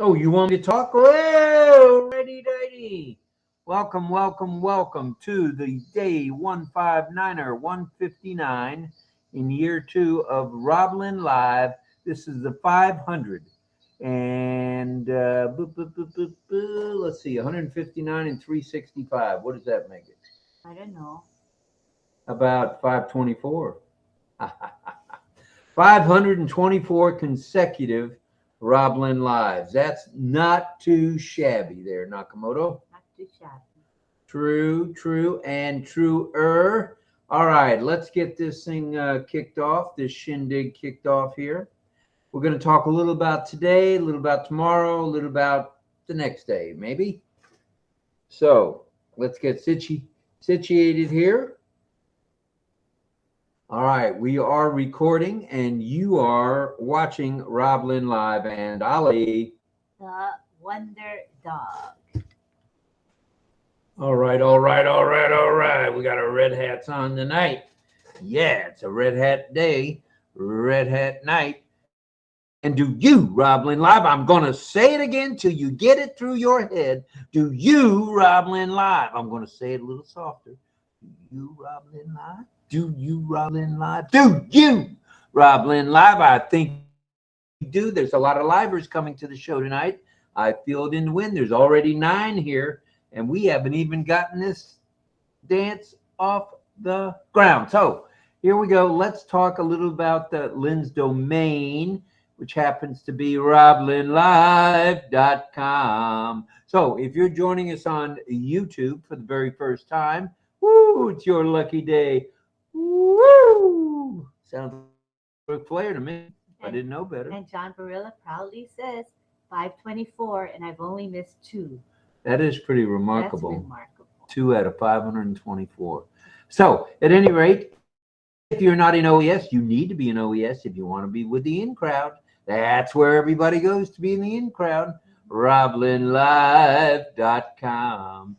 Oh, you want me to talk? Oh, righty. Welcome to the day 159er 159 in year 2 of RobLynn Live. This is the 500 and let's see, 159 and 365. What does that make it? I don't know. About 524. 524 consecutive RobLynn Lives. That's not too shabby there, Nakamoto. Not too shabby. True, and truer. All right, let's get this thing kicked off, this shindig kicked off here. We're going to talk a little about today, a little about tomorrow, a little about the next day, maybe. So let's get situated here. All right, we are recording and you are watching RobLynn Live and Ali. The Wonder Dog. All right. We got our red hats on tonight. Yeah, it's a red hat day, red hat night. And do you, RobLynn Live, I'm going to say it again till you get it through your head. Do you, RobLynn Live? I'm going to say it a little softer. Do you, RobLynn Live? Do you, RobLynn Live? Do you, RobLynn Live? I think you do. There's a lot of livers coming to the show tonight. I feel it in the wind. There's already 9 here, and we haven't even gotten this dance off the ground. So here we go. Let's talk a little about Lynn's domain, which happens to be RobLynnLive.com. So if you're joining us on YouTube for the very first time, woo, it's your lucky day. Woo! Sounds like Ric Flair to me. I didn't know better. And 𝗕𝗂𝗶𝗹𝗶𝗶𝗲 proudly says 524, and I've only missed 2. That is pretty remarkable. That's remarkable. 2 out of 524. So at any rate, if you're not in OES, you need to be in OES if you want to be with the in crowd. That's where everybody goes to be in the in crowd. RobLynnLive.com.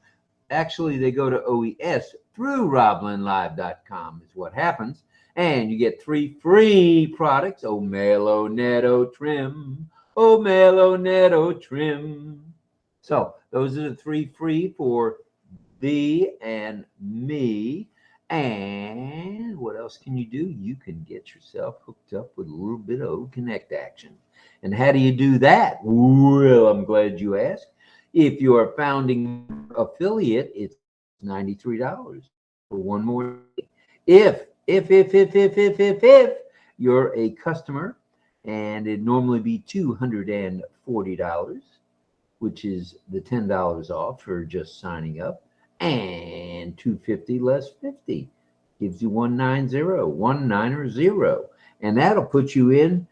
Actually, they go to OES through RobLynnLive.com is what happens. And you get 3 free products. Omelo Netto Trim. Omelo Netto Trim. So those are the 3 free for thee and me. And what else can you do? You can get yourself hooked up with a little bit of OConnect action. And how do you do that? Well, I'm glad you asked. If you're a founding affiliate, it's $93 for one more day. If you're a customer, and it'd normally be $240, which is the $10 off for just signing up. And $250 less 50 gives you 190, and that'll put you in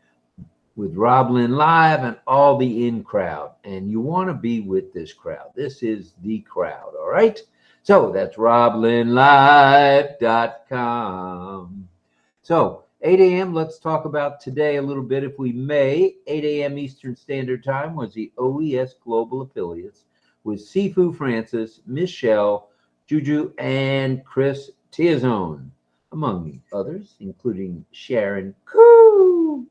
with RobLynn Live and all the in crowd. And you want to be with this crowd. This is the crowd. All right. So that's RobLynnLive.com. So 8 a.m. Let's talk about today a little bit, if we may. 8 a.m. Eastern Standard Time was the OES Global Affiliates with Sifu Francis, Michelle, Juju, and Chris Tiazone, among others, including Sharon Koo.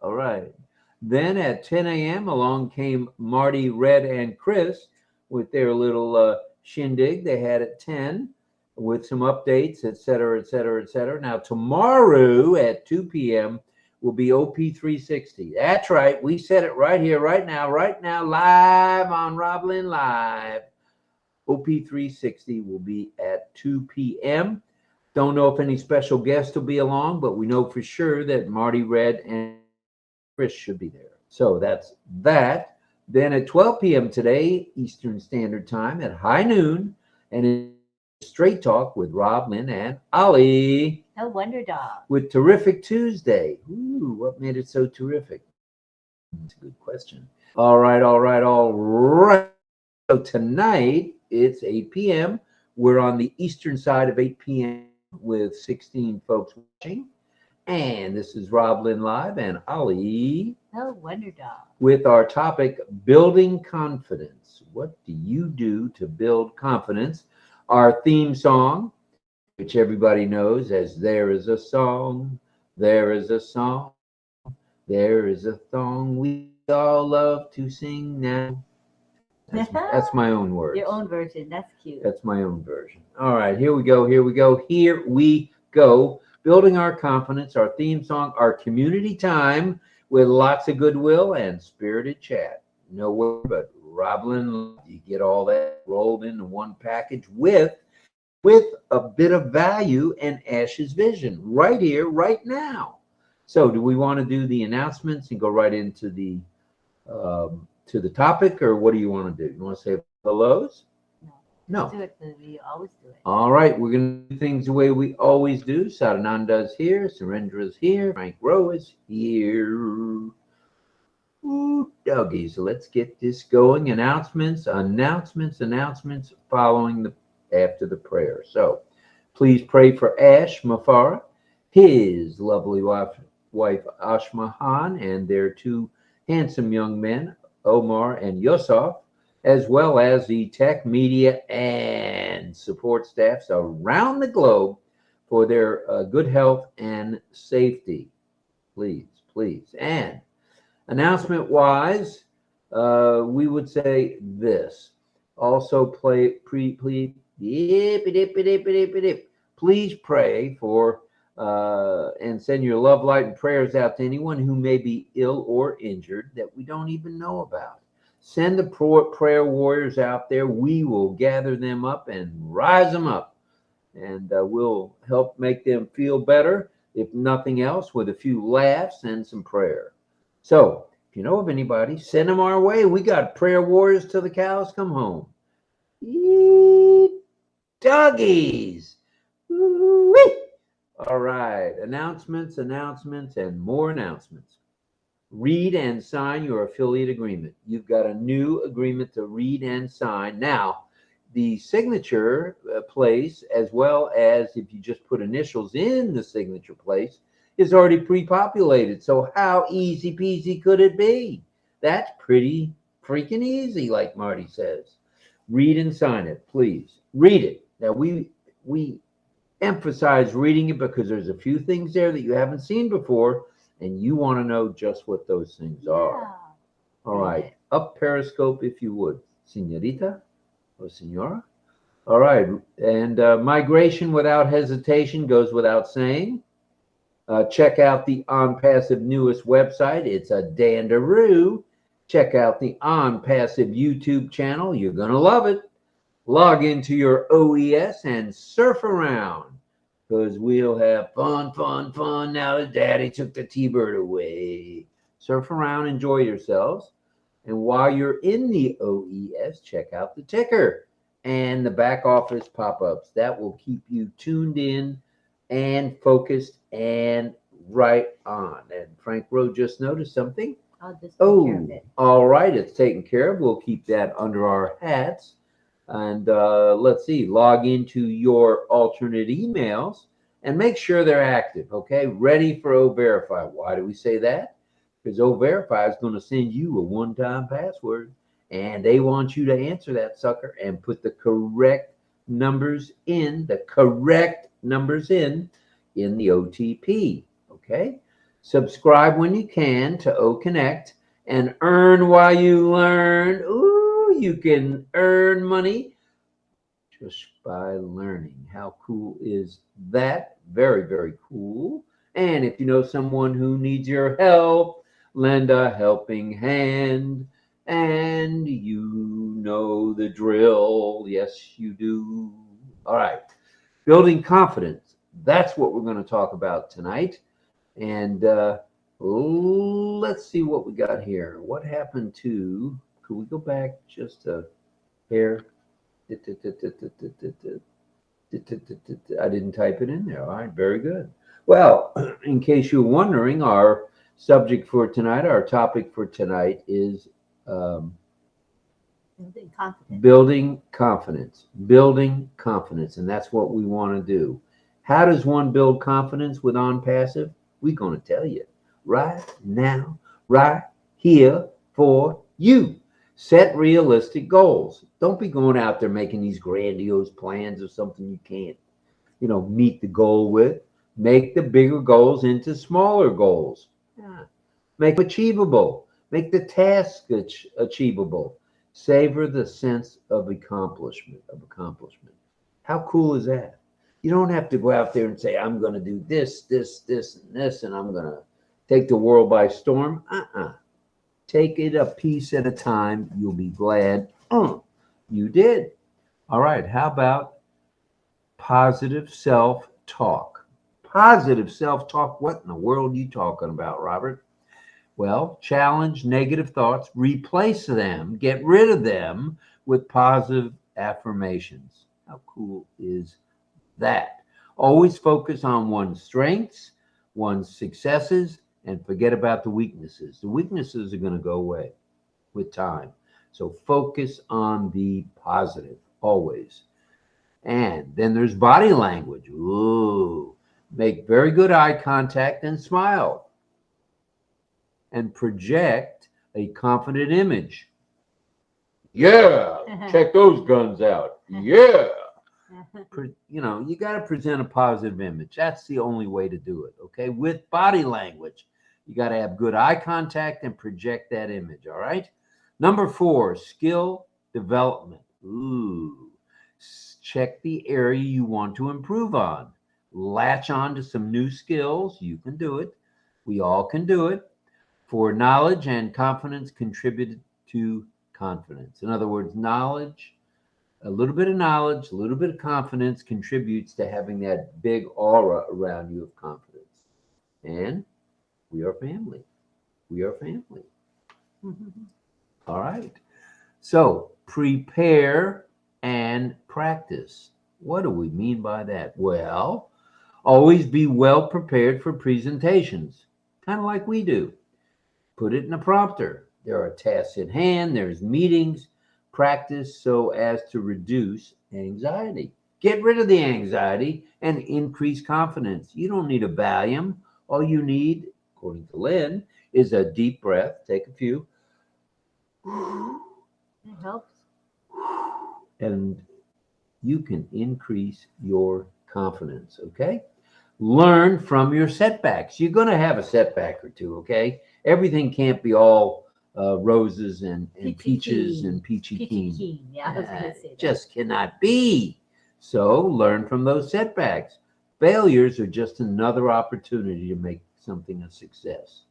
All right. Then at 10 a.m. along came Marty, Red, and Chris with their little shindig they had at 10 with some updates, etc. Now tomorrow at 2 p.m. will be OP360. That's right. We said it right here, right now, live on RobLynn Live. OP360 will be at 2 p.m. Don't know if any special guests will be along, but we know for sure that Marty, Red, and Chris should be there. So that's that. Then at 12 p.m. today, Eastern Standard Time at high noon, and in Straight Talk with RobLynn and Ali. The Wonder Dog. With Terrific Tuesday. Ooh, what made it so terrific? That's a good question. All right. So tonight, it's 8 p.m. We're on the eastern side of 8 p.m. with 16 folks watching. And this is RobLynn Live and Ali. The Wonder Dog. With our topic, building confidence. What do you do to build confidence? Our theme song, which everybody knows as There Is a Song, There Is a Song, There is a song we all love to sing now. That's my own words. Your own version. That's cute. That's my own version. All right, here we go. Here we go. Here we go. Building our confidence, our theme song, our community time with lots of goodwill and spirited chat. Nowhere but RobLynn. You get all that rolled into one package with a bit of value and Ash's vision right here, right now. So, do we want to do the announcements and go right into the to the topic, or what do you want to do? You want to say hellos? No. Do it the way we always do it. All right, we're going to do things the way we always do. Sadananda's here, Surendra's here, Frank Rowe is here. Ooh, doggies, so let's get this going. Announcements following after the prayer. So, please pray for Ash Mafara, his lovely wife Ashmahan, and their two handsome young men, Omar and Yosef, as well as the tech, media, and support staffs around the globe for their good health and safety. Please, please. And announcement-wise, we would say this. Also, please pray for and send your love, light, and prayers out to anyone who may be ill or injured that we don't even know about. Send the prayer warriors out there. We will gather them up and rise them up. And we'll help make them feel better, if nothing else, with a few laughs and some prayer. So, if you know of anybody, send them our way. We got prayer warriors till the cows come home. Eat doggies. Woo-wee. All right, announcements, and more announcements. Read and sign your affiliate agreement. You've got a new agreement to read and sign. Now, the signature place, as well as if you just put initials in the signature place, is already pre-populated. So how easy peasy could it be? That's pretty freaking easy, like Marty says. Read and sign it, please. Read it. Now, we emphasize reading it because there's a few things there that you haven't seen before, and you want to know just what those things are. All right. Up Periscope, if you would. Senorita or Senora. All right. And migration without hesitation goes without saying. Check out the ONPASSIVE newest website. It's a dandaroo. Check out the ONPASSIVE YouTube channel. You're going to love it. Log into your OES and surf around, because we'll have fun now that Daddy took the T-Bird away. Surf around, enjoy yourselves. And while you're in the OES, check out the ticker and the back office pop-ups. That will keep you tuned in and focused and right on. And Frank Rowe just noticed something. I'll just take care of it. All right, it's taken care of. We'll keep that under our hats. And let's see, log into your alternate emails and make sure they're active, okay? Ready for 𝗕𝗓𝗓. Why do we say that? Because 𝗕𝗓𝗓 is going to send you a one-time password, and they want you to answer that sucker and put the correct numbers in, the OTP, okay? Subscribe when you can to OConnect and earn while you learn. Ooh, you can earn money just by learning. How cool is that? Very, very cool. And if you know someone who needs your help, lend a helping hand. And you know the drill. Yes, you do. All right. Building confidence. That's what we're going to talk about tonight. And let's see what we got here. What happened to, could we go back just a hair? I didn't type it in there. All right, very good. Well, in case you're wondering, our subject for tonight, our topic for tonight is building confidence. Building confidence, and that's what we want to do. How does one build confidence with ONPASSIVE? We're going to tell you right now, right here for you. Set realistic goals. Don't be going out there making these grandiose plans of something you can't, meet the goal with. Make the bigger goals into smaller goals. Make them achievable. Make the task achievable. Savor the sense of accomplishment. How cool is that? You don't have to go out there and say, I'm going to do this, this, this, and this, and I'm going to take the world by storm. Take it a piece at a time. You'll be glad you did. All right. How about positive self-talk? Positive self-talk. What in the world are you talking about, Robert? Well, challenge negative thoughts, replace them, get rid of them with positive affirmations. How cool is that? Always focus on one's strengths, one's successes, and forget about the weaknesses. The weaknesses are going to go away with time. So focus on the positive always. And then there's body language. Ooh, make very good eye contact and smile. And project a confident image. Yeah, check those guns out. Yeah. You got to present a positive image. That's the only way to do it, okay? With body language. You got to have good eye contact and project that image, all right? Number 4, skill development. Ooh, check the area you want to improve on. Latch on to some new skills. You can do it. We all can do it. For knowledge and confidence contribute to confidence. In other words, knowledge, a little bit of knowledge, a little bit of confidence contributes to having that big aura around you of confidence. And we are family. We are family. All right. So prepare and practice. What do we mean by that? Well, always be well prepared for presentations, kind of like we do. Put it in a prompter. There are tasks at hand. There's meetings. Practice so as to reduce anxiety. Get rid of the anxiety and increase confidence. You don't need a Valium. All you need, according to Lynn, is a deep breath. Take a few. It helps. And you can increase your confidence, okay? Learn from your setbacks. You're going to have a setback or two, okay? Everything can't be all roses and peaches and peachy keen. Yeah, I was going to say that. Just cannot be. So learn from those setbacks. Failures are just another opportunity to make something a success.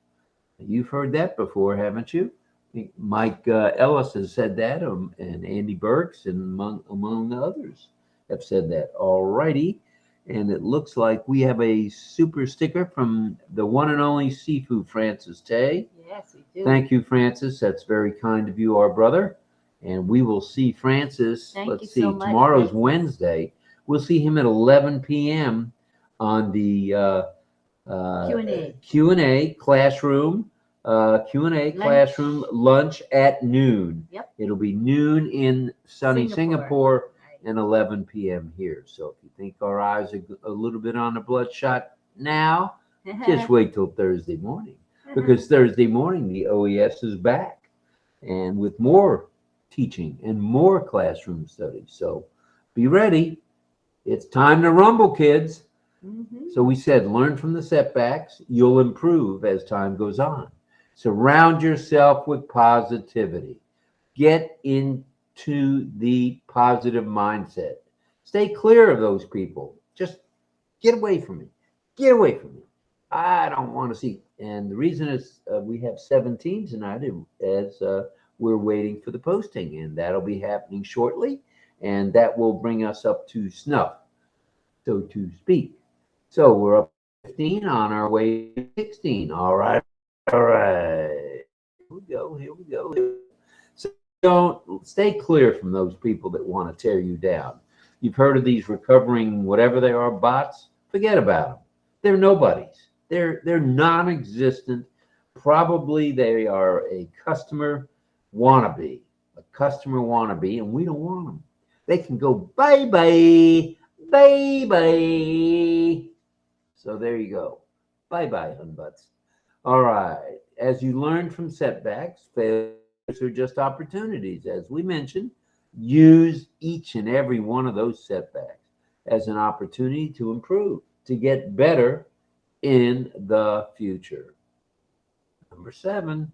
You've heard that before, haven't you? I think Mike Ellis has said that, and Andy Burks, and among others have said that. All righty. And it looks like we have a super sticker from the one and only Sifu Francis Tay. Yes, we do. Thank you, Francis. That's very kind of you, our brother. And we will see Francis. Let's see, tomorrow's Wednesday. We'll see him at 11 p.m. on the Q&A classroom. Q&A classroom lunch at noon. Yep. It'll be noon in sunny Singapore. And 11 p.m. here. So if you think our eyes are a little bit on the bloodshot now, just wait till Thursday morning. Because Thursday morning, the OES is back. And with more teaching and more classroom studies. So be ready. It's time to rumble, kids. So we said, learn from the setbacks. You'll improve as time goes on. Surround yourself with positivity. Get into the positive mindset. Stay clear of those people. Just get away from me. Get away from me. I don't want to see. And the reason is we have 17 tonight as we're waiting for the posting, and that'll be happening shortly, and that will bring us up to snuff, so to speak. So we're up 15 on our way to 16. All right. Here we go. So don't stay clear from those people that want to tear you down. You've heard of these recovering whatever they are bots. Forget about them. They're nobodies. They're non-existent. Probably they are a customer wannabe, and we don't want them. They can go bye-bye. So there you go. Bye-bye, hunbutts. All right. As you learn from setbacks, failures are just opportunities. As we mentioned, use each and every one of those setbacks as an opportunity to improve, to get better in the future. Number 7,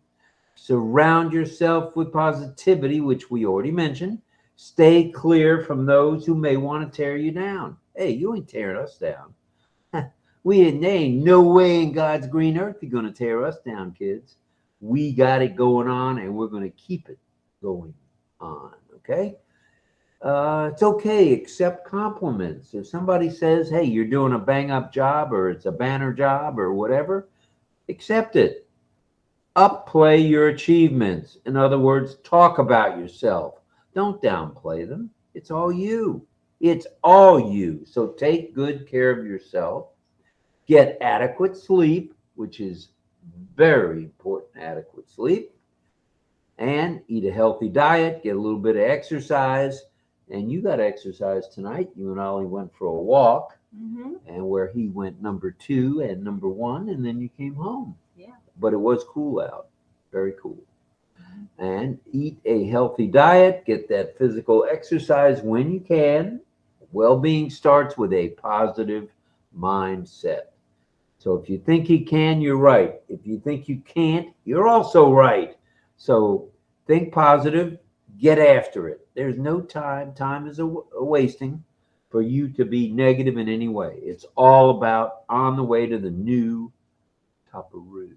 surround yourself with positivity, which we already mentioned. Stay clear from those who may want to tear you down. Hey, you ain't tearing us down. There ain't no way in God's green earth you're going to tear us down, kids. We got it going on, and we're going to keep it going on, okay? It's okay, accept compliments. If somebody says, hey, you're doing a bang-up job, or it's a banner job, or whatever, accept it. Upplay your achievements. In other words, talk about yourself. Don't downplay them. It's all you. It's all you. So take good care of yourself. Get adequate sleep, which is very important, adequate sleep. And eat a healthy diet. Get a little bit of exercise. And you got exercise tonight. You and Ollie went for a walk. And where he went number 2 and number 1, and then you came home. Yeah. But it was cool out. Very cool. And eat a healthy diet. Get that physical exercise when you can. Well-being starts with a positive mindset. So if you think you can, you're right. If you think you can't, you're also right. So think positive, get after it. There's no time. Time is a wasting for you to be negative in any way. It's all about on the way to the new 𝗕𝗂𝗶𝗶𝗶.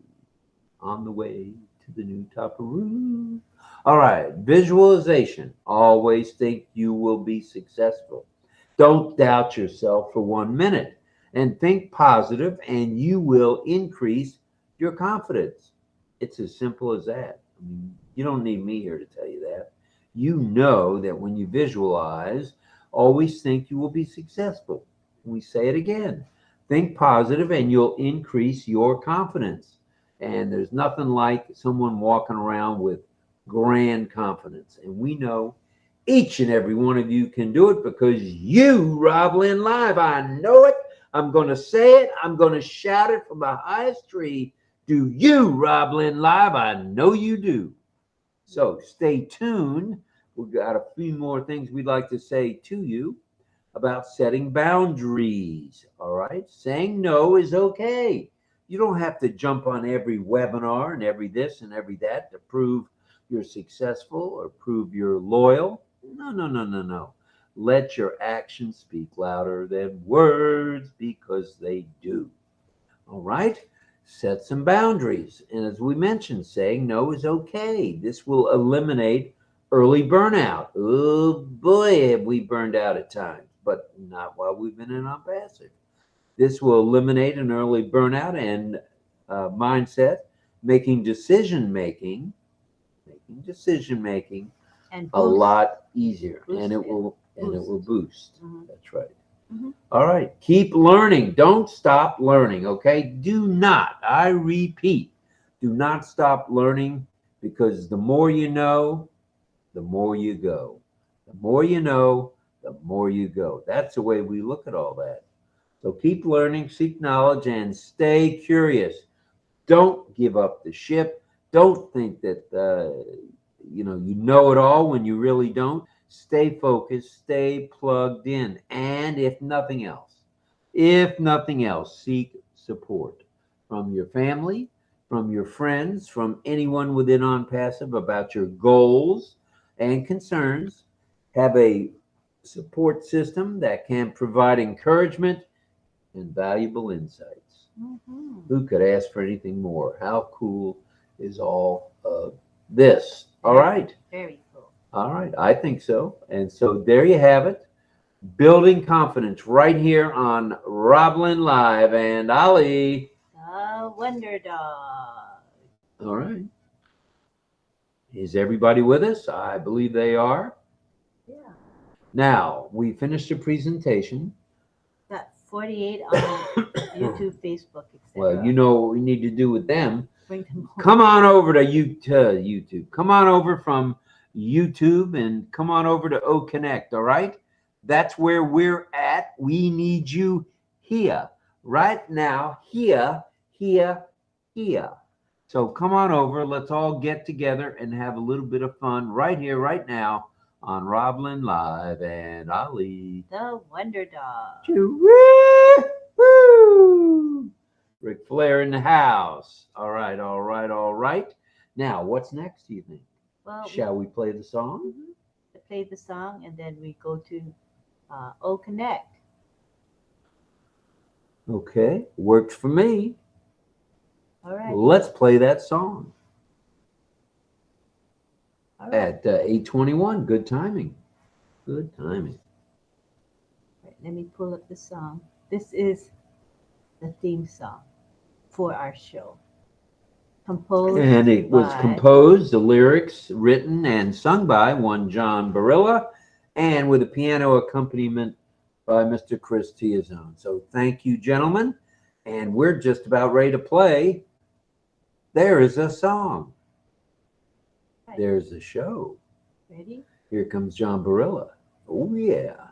On the way to the new 𝗕𝗂𝗶𝗶. All right, visualization. Always think you will be successful. Don't doubt yourself for 1 minute. And think positive, and you will increase your confidence. It's as simple as that. I mean, you don't need me here to tell you that. You know that when you visualize, always think you will be successful. We say it again. Think positive, and you'll increase your confidence. And there's nothing like someone walking around with grand confidence. And we know each and every one of you can do it because you, RobLynnLive, I know it. I'm going to say it. I'm going to shout it from the highest tree. Do you, RobLynnLive? I know you do. So stay tuned. We've got a few more things we'd like to say to you about setting boundaries. All right. Saying no is okay. You don't have to jump on every webinar and every this and every that to prove you're successful or prove you're loyal. No. Let your actions speak louder than words because they do. All right. Set some boundaries. And as we mentioned, saying no is okay. This will eliminate early burnout. Oh boy, have we burned out at times, but not while we've been in ONPASSIVE. This will eliminate an early burnout and mindset, making decision making and a lot easier, boost and it it. will boost. That's right. Mm-hmm. All right. Keep learning. Don't stop learning. Okay. Do not, I repeat, do not stop learning, because the more you know, the more you go. The more you know, the more you go. That's the way we look at all that. So keep learning, seek knowledge, and stay curious. Don't give up the ship. Don't think that you know it all when you really don't. Stay focused, stay plugged in, and if nothing else, seek support from your family, from your friends, from anyone within ONPASSIVE about your goals and concerns. Have a support system that can provide encouragement and valuable insights. Who could ask for anything more? How cool is all of this? All right. Very cool. All right. I think so. And so there you have it. Building confidence right here on RobLynnLive and Ollie. The Wonder Dog. All right. Is everybody with us? I believe they are. Yeah. Now, we finished the presentation. Got 48 on YouTube, Facebook, etc. Well, you know what we need to do with them. Bring them home. Come on over to YouTube. Come on over from YouTube and come on over to OConnect, all right? That's where we're at. We need you here, right now, here. So come on over. Let's all get together and have a little bit of fun right here, right now on RobLynnLive and Ollie. The Wonder Dog. Woo! Ric Flair in the house. All right, all right, all right. Now, what's next, do you think? Well, Shall we play the song? play the song and then we go to OConnect. Okay, works for me. All right. Let's play that song All right. at 8:21. Good timing. Good timing. All right. Let me pull up the song. This is the theme song for our show. Composed And it was by, composed, the lyrics written and sung by one 𝗕𝗂𝗶𝗹𝗱𝗶, and with a piano accompaniment by Mr. 𝗕𝘂𝗶𝗶𝗶𝗲. So thank you, gentlemen. And we're just about ready to play. There is a song. Right. There's a show. Ready? Here comes 𝗕𝗂𝗶𝗹𝗱𝗶. Oh, yeah.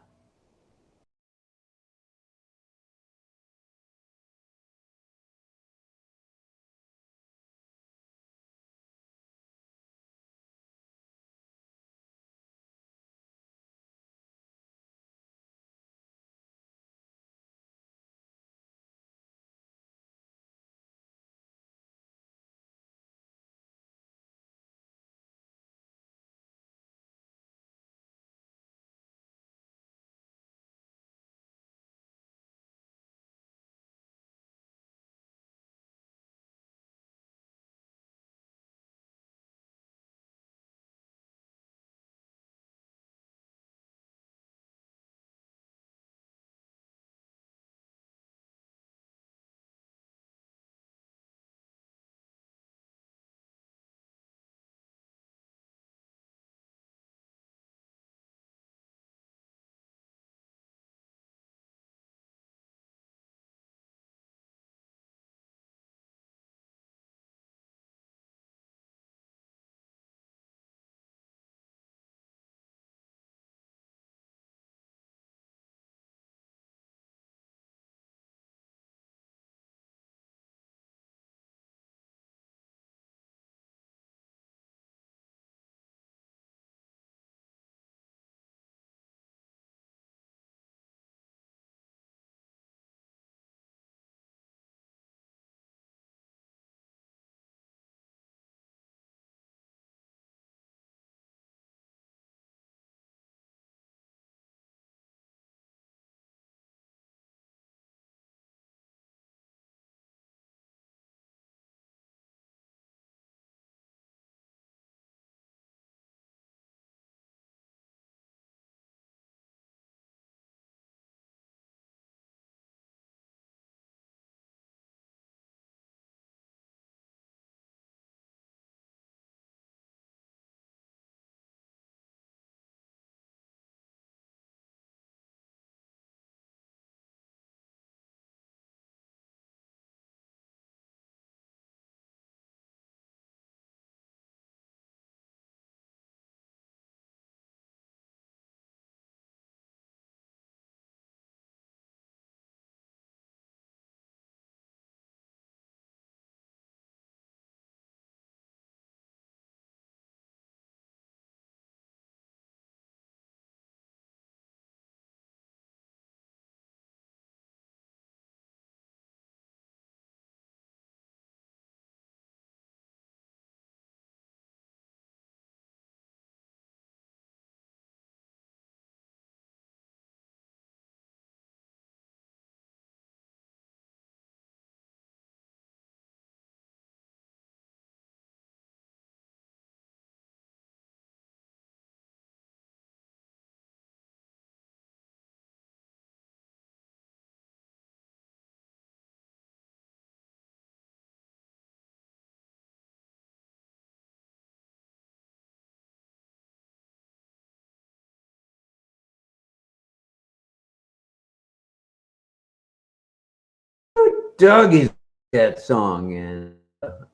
Doug is that song, and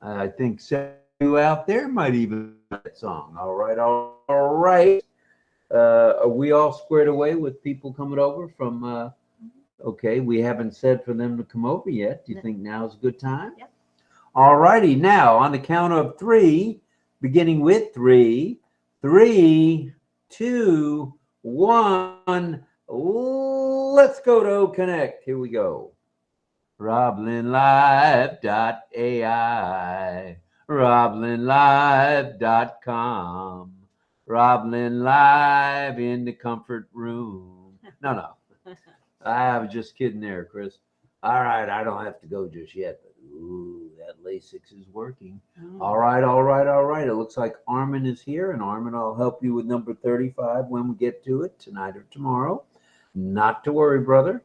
I think some of you out there might even know that song. All right, all right. Are we all squared away with people coming over from? Okay, we haven't said for them to come over yet. Do you think now's a good time? Yep. All righty. Now, on the count of three, beginning with 3, 3, 2, 1. Let's go to OConnect. Here we go. RobLynnLive.ai, RobLynnLive.com, RobLynnLive in the comfort room. No. I was just kidding there, Chris. All right, I don't have to go just yet, but ooh, that lasix is working. All right. It looks like Armin is here, and Armin, I'll help you with number 35 when we get to it tonight or tomorrow. Not to worry, brother.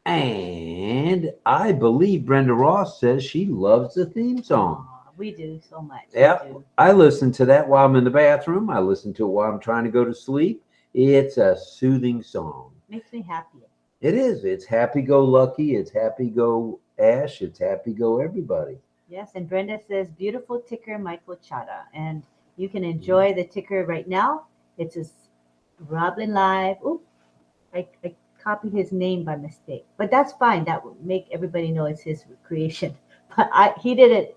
And I believe Brenda Ross says she loves the theme song. Oh, we do so much. Yeah, I listen to that while I'm in the bathroom. I listen to it while I'm trying to go to sleep. It's a soothing song. Makes me happy. It is. It's happy-go-lucky. It's happy-go-Ash. It's happy-go-everybody. Yes, and Brenda says, beautiful ticker, Michael Chada. And you can enjoy the ticker right now. It's a RobLynnLive. Oh, I copied his name by mistake. But that's fine. That would make everybody know it's his creation. But he didn't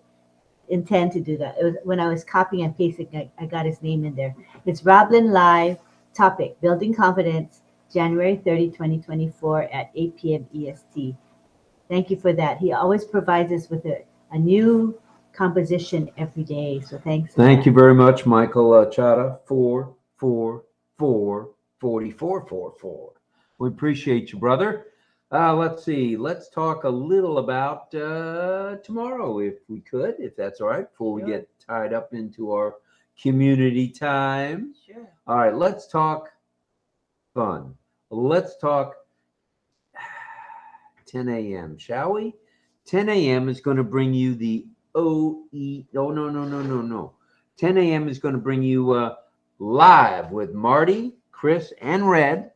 intend to do that. It was when I was copying and pasting, I got his name in there. It's RobLynnLive topic, Building Confidence, January 30, 2024 at 8 p.m. EST. Thank you for that. He always provides us with a new composition every day. So thanks. Thank you very much, Michael Chada. 4444444. We appreciate you, brother. Let's see. Let's talk a little about tomorrow, if we could, if that's all right, before we get tied up into our community time. Sure. All right, let's talk fun. Let's talk 10 a.m., shall we? 10 a.m. is going to bring you the No. 10 a.m. is going to bring you live with Marty, Chris, and Red,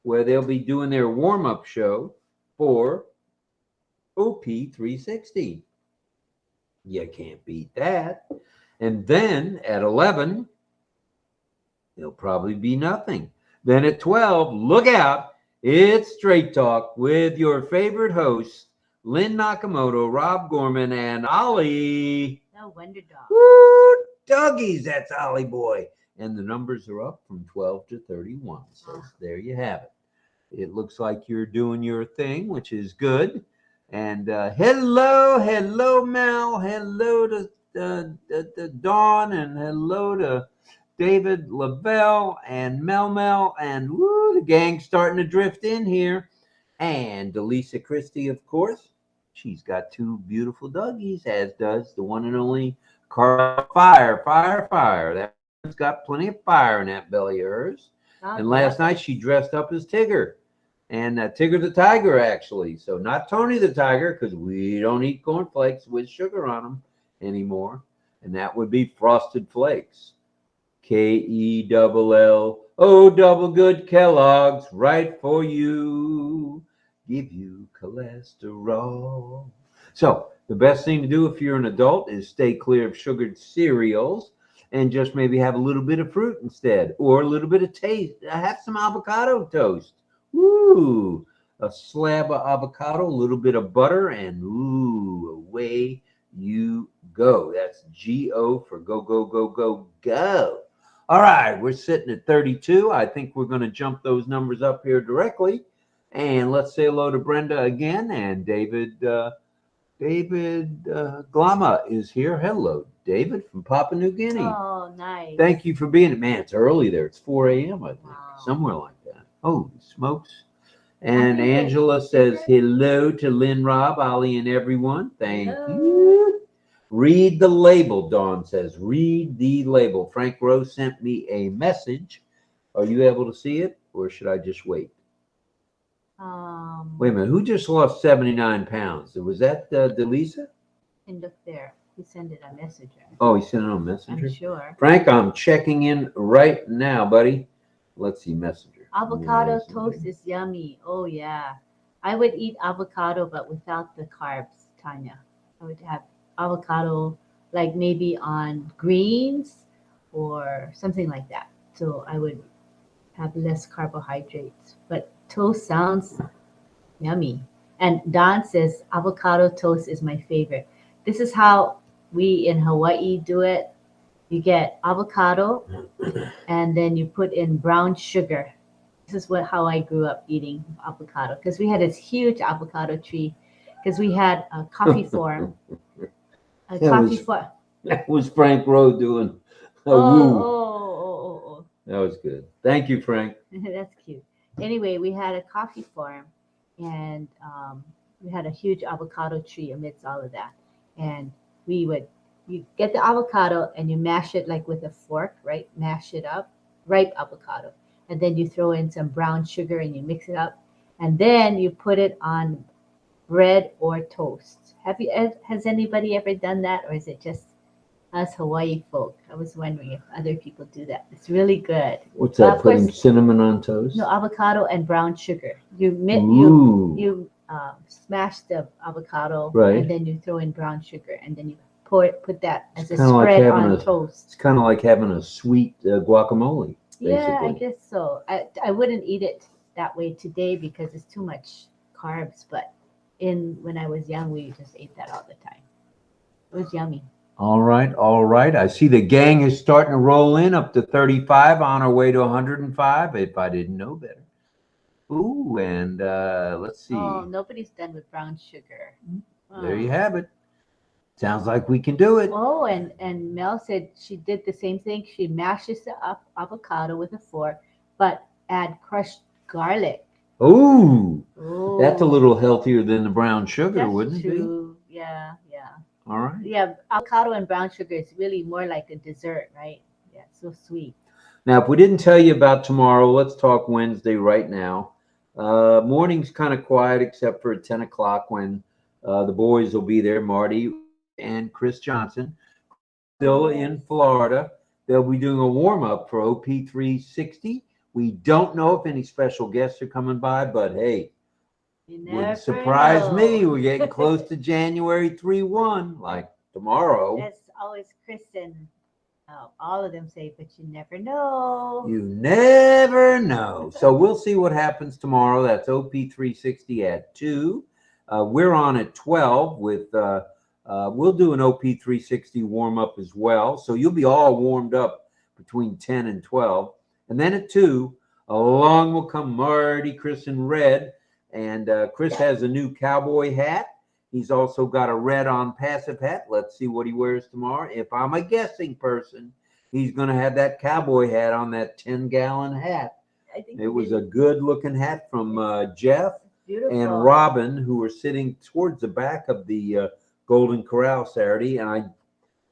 where they'll be doing their warm-up show for OP360. You can't beat that. And then at 11, there'll probably be nothing. Then at 12, look out, it's Straight Talk with your favorite hosts, Lynn Nakamoto, Rob Gorman, and Ollie. No wonder dog. Woo, doggies, that's Ollie boy. And the numbers are up from 12 to 31. So there you have it. It looks like you're doing your thing, which is good. And hello, Mel. Hello to Dawn, and hello to David Lavelle and Mel, and woo, the gang's starting to drift in here. And 𝗕𝗂𝗶𝗶𝗶𝗶𝗲, of course. She's got two beautiful doggies, as does the one and only Fire. That one's got plenty of fire in that belly of hers. And last night she dressed up as Tigger. And Tigger the Tiger, actually. So not Tony the Tiger, because we don't eat cornflakes with sugar on them anymore. And that would be Frosted Flakes. KELL, double good Kellogg's, right for you. Give you cholesterol. So the best thing to do if you're an adult is stay clear of sugared cereals and just maybe have a little bit of fruit instead, or a little bit of taste. Have some avocado toast. Ooh, a slab of avocado, a little bit of butter, and ooh, away you go. That's GO for go. All right, we're sitting at 32. I think we're going to jump those numbers up here directly. And let's say hello to Brenda again. And David Glama is here. Hello, David from Papua New Guinea. Oh, nice. Thank you for being. Man, it's early there. It's 4 a.m., I think, somewhere like that. Oh, smokes. And Angela says hello to Lynn, Rob, Ollie, and everyone. Thank you. Read the label, Dawn says. Read the label. Frank Rose sent me a message. Are you able to see it, or should I just wait? Wait a minute. Who just lost 79 pounds? Was that 𝗕𝗂𝗶𝗶𝗶𝗶? And look there. He sent it on Messenger. Oh, he sent it on Messenger? I'm sure. Frank, I'm checking in right now, buddy. Let's see, Messenger. Avocado toast is yummy. Oh, yeah. I would eat avocado, but without the carbs, Tanya. I would have avocado, like maybe on greens or something like that. So I would have less carbohydrates. But toast sounds yummy. And Don says avocado toast is my favorite. This is how we in Hawaii do it. You get avocado and then you put in brown sugar. This is how I grew up eating avocado, because we had this huge avocado tree because we had a coffee form. A That coffee was- form. That was Frank Rowe doing a woo. Oh. That was good. Thank you, Frank. That's cute. Anyway, we had a coffee farm, and we had a huge avocado tree amidst all of that. And you get the avocado and you mash it like with a fork, right? Mash it up, ripe avocado. And then you throw in some brown sugar and you mix it up. And then you put it on bread or toast. Has anybody ever done that, or is it just us Hawaii folk? I was wondering if other people do that. It's really good. What's Well, that? of course- Putting cinnamon on toast? No, avocado and brown sugar. You Ooh. smash the avocado, Right. and then you throw in brown sugar, and then you put that as a It's kinda like spread having on a- toast. It's kind of like having a sweet guacamole, basically. Yeah, I guess so. I wouldn't eat it that way today because it's too much carbs. But when I was young, we just ate that all the time. It was yummy. All right, all right. I see the gang is starting to roll in up to 35 on our way to 105, if I didn't know better. Ooh, and let's see. Oh, nobody's done with brown sugar. There you Oh. have it. Sounds like we can do it. Oh, and Mel said she did the same thing. She mashes the avocado with a fork, but add crushed garlic. Ooh, Oh, that's a little healthier than the brown sugar, that's wouldn't it be? true. Yeah. All right. Yeah, avocado and brown sugar is really more like a dessert, right? Yeah, it's so sweet. Now, if we didn't tell you about tomorrow, let's talk Wednesday right now. Morning's kind of quiet except for at 10 o'clock when the boys will be there, Marty and Chris Johnson, still in Florida. They'll be doing a warm-up for OP 360. We don't know if any special guests are coming by, but hey, You wouldn't never surprise know. me. We're getting close to January 3/1, like tomorrow. That's always Chris and all of them say, but you never know. You never know. So we'll see what happens tomorrow. That's OP 360 at 2. We're on at 12 with, we'll do an OP 360 warm up as well. So you'll be all warmed up between 10 and 12. And then at 2, along will come Marty, Chris, and Red. And Chris has a new cowboy hat. He's also got a red ONPASSIVE hat. Let's see what he wears tomorrow. If I'm a guessing person, he's going to have that cowboy hat on, that 10-gallon hat. I think It was a good-looking hat from Jeff beautiful. and Robin, who were sitting towards the back of the Golden Corral Saturday. And I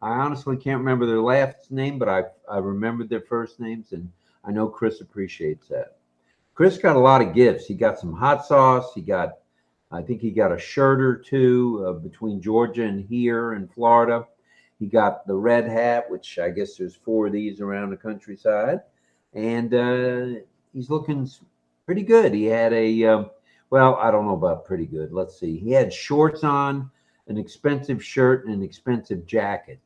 honestly can't remember their last name, but I remembered their first names, and I know Chris appreciates that. Chris got a lot of gifts. He got some hot sauce. I think he got a shirt or two between Georgia and here in Florida. He got the red hat, which I guess there's 4 of these around the countryside. And he's looking pretty good. He had well, I don't know about pretty good. Let's see. He had shorts on, an expensive shirt, and an expensive jacket,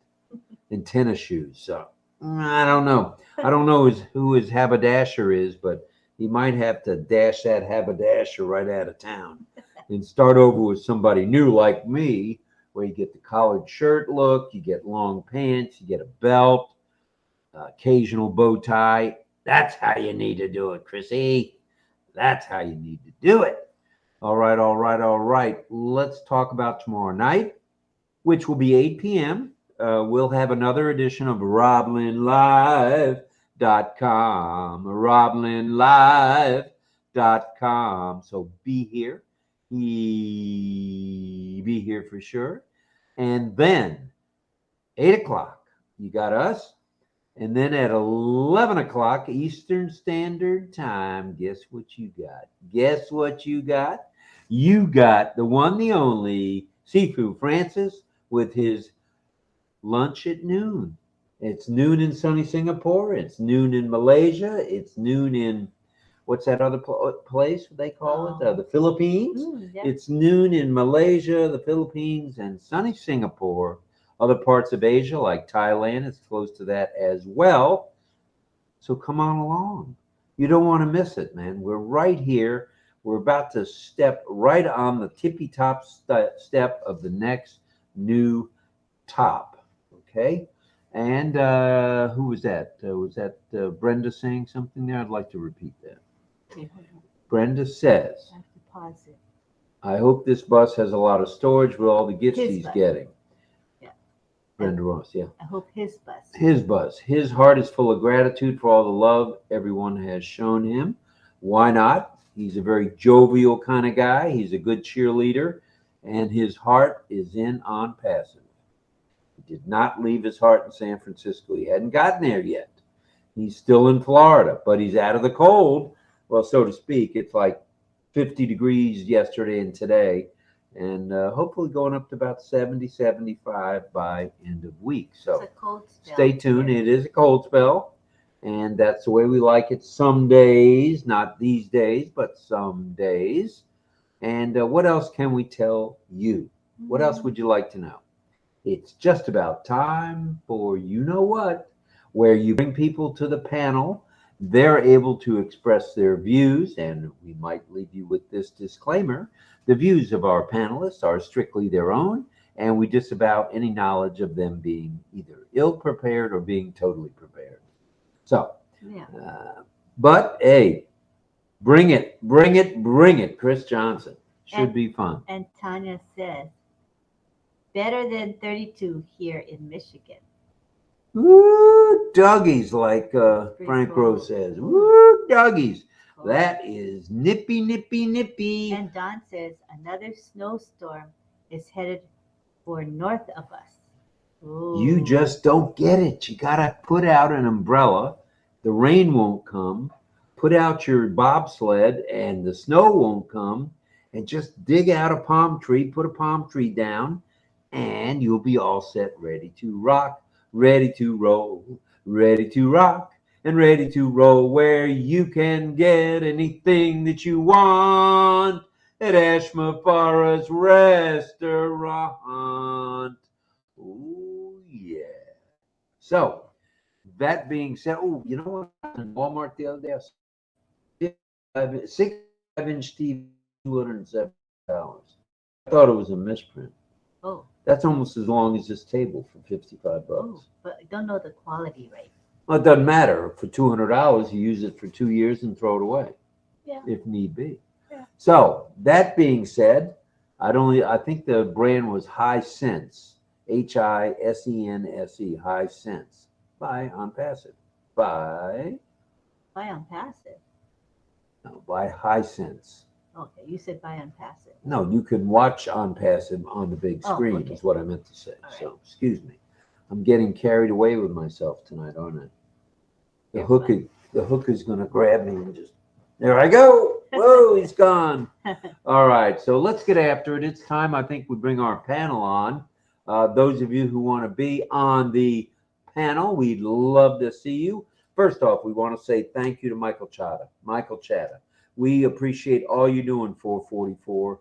and tennis shoes. So I don't know. I don't know who his haberdasher is, but he might have to dash that haberdasher right out of town and start over with somebody new like me, where you get the collared shirt look, you get long pants, you get a belt, occasional bow tie. That's how you need to do it, Chrissy. That's how you need to do it. All right, all right, all right. Let's talk about tomorrow night, which will be 8 p.m. We'll have another edition of RobLynnLive.com. RobLynnLive.com. So be here. Be here for sure. And then 8 o'clock, you got us. And then at 11 o'clock Eastern Standard Time, guess what you got? Guess what you got? You got the one, the only, Sifu Francis with his lunch at noon. It's noon in sunny Singapore. It's noon in Malaysia. It's noon in, what's that other place they call it? The Philippines. Yeah. It's noon in Malaysia, the Philippines, and sunny Singapore. Other parts of Asia, like Thailand, is close to that as well. So come on along. You don't want to miss it, man. We're right here. We're about to step right on the tippy-top step of the next new top. Okay? And who was that? Was that Brenda saying something there? I'd like to repeat that. Okay, hold on. Brenda says, I have to pause it. I hope this bus has a lot of storage with all the gifts His he's bus. getting. Yeah. Brenda Ross, yeah. I hope his bus. His bus. His heart is full of gratitude for all the love everyone has shown him. Why not? He's a very jovial kind of guy. He's a good cheerleader, and his heart is in ONPASSIVE. He did not leave his heart in San Francisco. He hadn't gotten there yet. He's still in Florida, but he's out of the cold. Well, so to speak. It's like 50 degrees yesterday and today, and hopefully going up to about 70, 75 by end of week. So It's a cold spell. stay tuned. It is a cold spell, and that's the way we like it some days, not these days, but some days. And what else can we tell you? What else would you like to know? It's just about time for you know what, where you bring people to the panel. They're able to express their views, and we might leave you with this disclaimer. The views of our panelists are strictly their own, and we disavow any knowledge of them being either ill-prepared or being totally prepared. So, Yeah. but hey, bring it, bring it, bring it, Chris Johnson. Should be fun. And Tanya says, better than 32 here in Michigan. Woo, doggies, like Frank cool. Rose says. Woo, doggies. Cool. That is nippy, nippy, nippy. And Don says, another snowstorm is headed for north of us. Ooh. You just don't get it. You got to put out an umbrella. The rain won't come. Put out your bobsled and the snow won't come. And just dig out a palm tree, put a palm tree down, and you'll be all set, ready to rock, ready to roll, ready to rock, and ready to roll, where you can get anything that you want at 𝗕𝗂𝗶𝗶𝗶𝗶𝗲's restaurant. Oh, yeah. So, that being said, oh, you know what? In Walmart the other day, I saw 65-inch TV, $207. I thought it was a misprint. Oh. That's almost as long as this table for $55. Oh, but I don't know the quality, right? Well, it doesn't matter. For $200, you use it for 2 years and throw it away, Yeah. if need be. Yeah. So that being said, I think the brand was HiSense, HiSense, HiSense, by ONPASSIVE, by ONPASSIVE. no, by HiSense. Okay, you said by ONPASSIVE. No, you can watch ONPASSIVE on the big screen, okay. is what I meant to say. All right. So, excuse me. I'm getting carried away with myself tonight, aren't I? The hook is going to grab me and just, there I go. Whoa, he's gone. All right, so let's get after it. It's time, I think, we bring our panel on. Those of you who want to be on the panel, we'd love to see you. First off, we want to say thank you to Michael Chatta. Michael Chatta. We appreciate all you're doing for 44.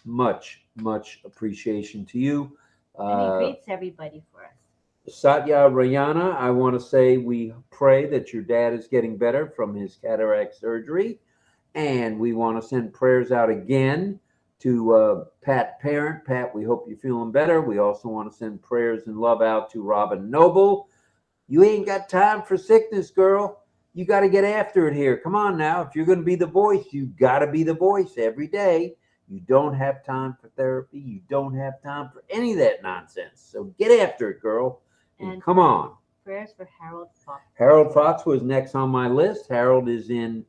Much, much appreciation to you. And he greets everybody for us. Satya Rayana, I want to say we pray that your dad is getting better from his cataract surgery. And we want to send prayers out again to Pat Parent. Pat, we hope you're feeling better. We also want to send prayers and love out to Robin Noble. You ain't got time for sickness, girl. You got to get after it here. Come on now. If you're going to be the voice, you got to be the voice every day. You don't have time for therapy. You don't have time for any of that nonsense. So get after it, girl. And come on. Prayers for Harold Fox. Harold Fox was next on my list. Harold is in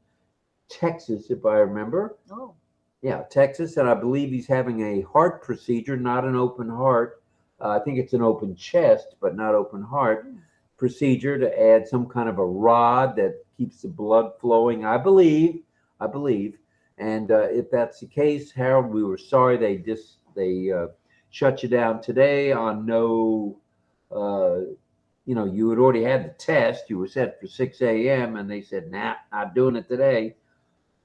Texas, if I remember. Oh. Yeah, Texas. And I believe he's having a heart procedure, not an open heart. I think it's an open chest, but not open heart. Procedure to add some kind of a rod that keeps the blood flowing, I believe. And if that's the case, Harold, we were sorry they shut you down today on no, you had already had the test. You were set for 6 a.m. and they said, nah, not doing it today.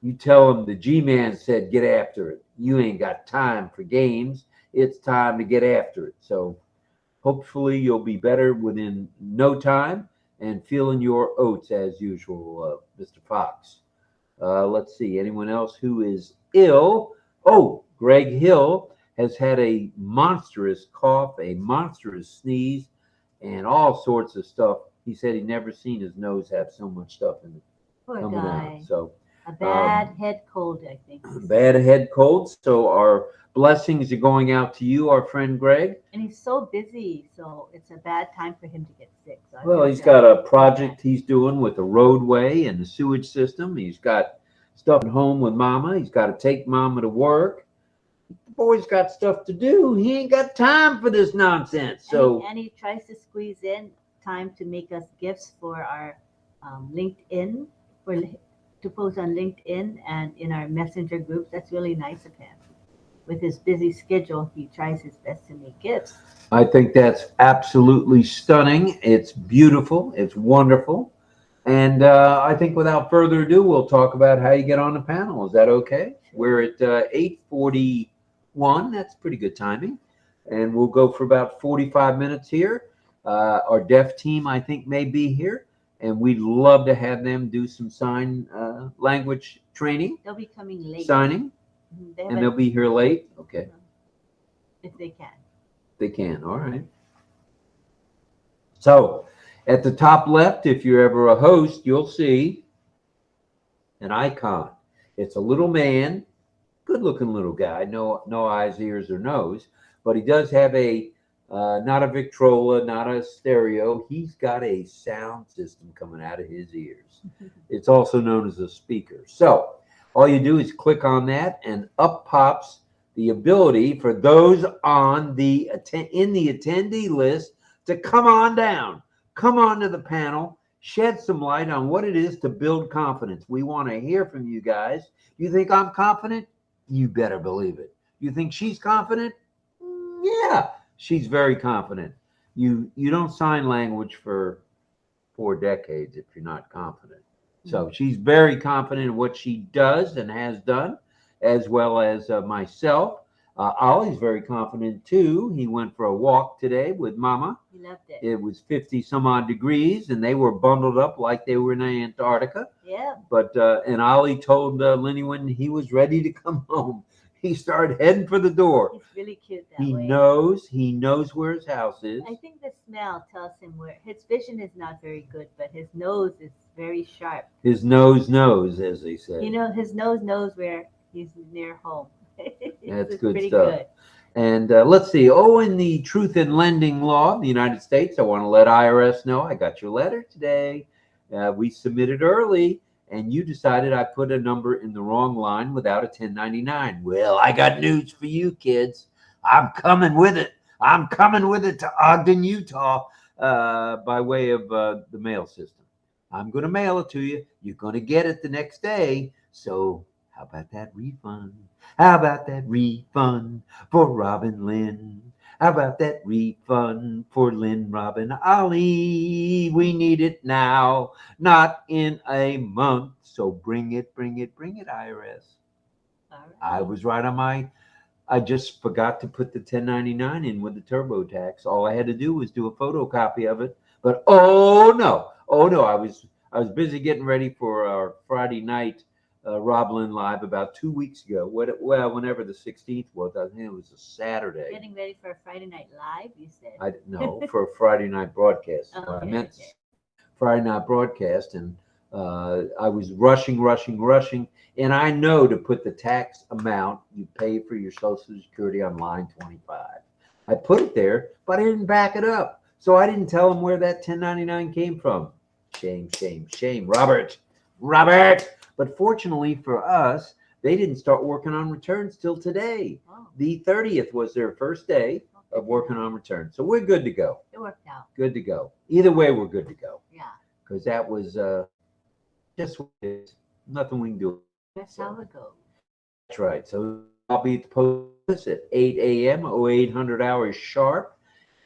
You tell them the G-Man said, get after it. You ain't got time for games. It's time to get after it. So hopefully you'll be better within no time and feeling your oats as usual, Mr. Fox. Let's see, anyone else who is ill? Oh, Greg Hill has had a monstrous cough, a monstrous sneeze, and all sorts of stuff. He said he never seen his nose have so much stuff in it. Poor coming guy. out. So A bad head cold, I think. Bad head cold. So our blessings are going out to you, our friend Greg. And he's so busy, so it's a bad time for him to get sick. So Well, he's got a project he's doing with the roadway and the sewage system. He's got stuff at home with Mama. He's got to take Mama to work. The boy's got stuff to do. He ain't got time for this nonsense. So and he tries to squeeze in time to make us gifts for our LinkedIn, to post on LinkedIn and in our messenger groups. That's really nice of him. With his busy schedule, he tries his best to make gifts. I think that's absolutely stunning. It's beautiful. It's wonderful. And I think without further ado, we'll talk about how you get on the panel. Is that okay? We're at 8:41. That's pretty good timing. And we'll go for about 45 minutes here. Our deaf team, I think, may be here. And we'd love to have them do some sign language training. They'll be coming late. Signing. And they'll be here late? Okay. If they can. They can. All right. So at the top left, if you're ever a host, you'll see an icon. It's a little man, good looking little guy, no eyes, ears, or nose, but he does have a not a Victrola, not a stereo. He's got a sound system coming out of his ears. It's also known as a speaker. So all you do is click on that, and up pops the ability for those on the in the attendee list to come on down, come onto the panel, shed some light on what it is to build confidence. We want to hear from you guys. You think I'm confident? You better believe it. You think she's confident? Yeah, she's very confident. You don't sign language for 4 decades if you're not confident. So she's very confident in what she does and has done, as well as myself. Ollie's very confident too. He went for a walk today with Mama. He loved it. It was 50 some odd degrees, and they were bundled up like they were in Antarctica. Yeah. But and Ollie told Lenny when he was ready to come home, he started heading for the door. He's really cute that He way. He knows where his house is. I think the smell tells him where. His vision is not very good, but his nose is very sharp. His nose knows, as they say. You know, his nose knows where he's near home. That's it's good pretty stuff. Good. And let's see. Oh, in the Truth in Lending Law of the United States, I want to let IRS know I got your letter today. We submitted early, and you decided I put a number in the wrong line without a 1099. Well, I got news for you, kids. I'm coming with it. I'm coming with it to Ogden, Utah, by way of the mail system. I'm going to mail it to you. You're going to get it the next day. So how about that refund? How about that refund for Robin Lynn? How about that refund for Lynn, Robin, Ollie? We need it now, not in a month. So bring it, IRS. All right. I was right on I just forgot to put the 1099 in with the TurboTax. All I had to do was do a photocopy of it. But oh no, I was busy getting ready for our Friday night RobLynnLive about 2 weeks ago. Well, whenever the 16th was, I think it was a Saturday. Getting ready for a Friday Night Live, you said? No, for a Friday night broadcast. Oh, I meant Friday night broadcast, and I was rushing, and I know to put the tax amount you pay for your Social Security on line 25. I put it there, but I didn't back it up, so I didn't tell them where that 1099 came from. Shame, Robert. But fortunately for us, they didn't start working on returns till today. Oh. The 30th was their first day of working on returns. So we're good to go. It worked out. Good to go. Either way, we're good to go. Yeah. Because that was just what it is. Nothing we can do. That's how it goes. That's right. So I'll be at the post at 8 a.m. 0800 hours sharp,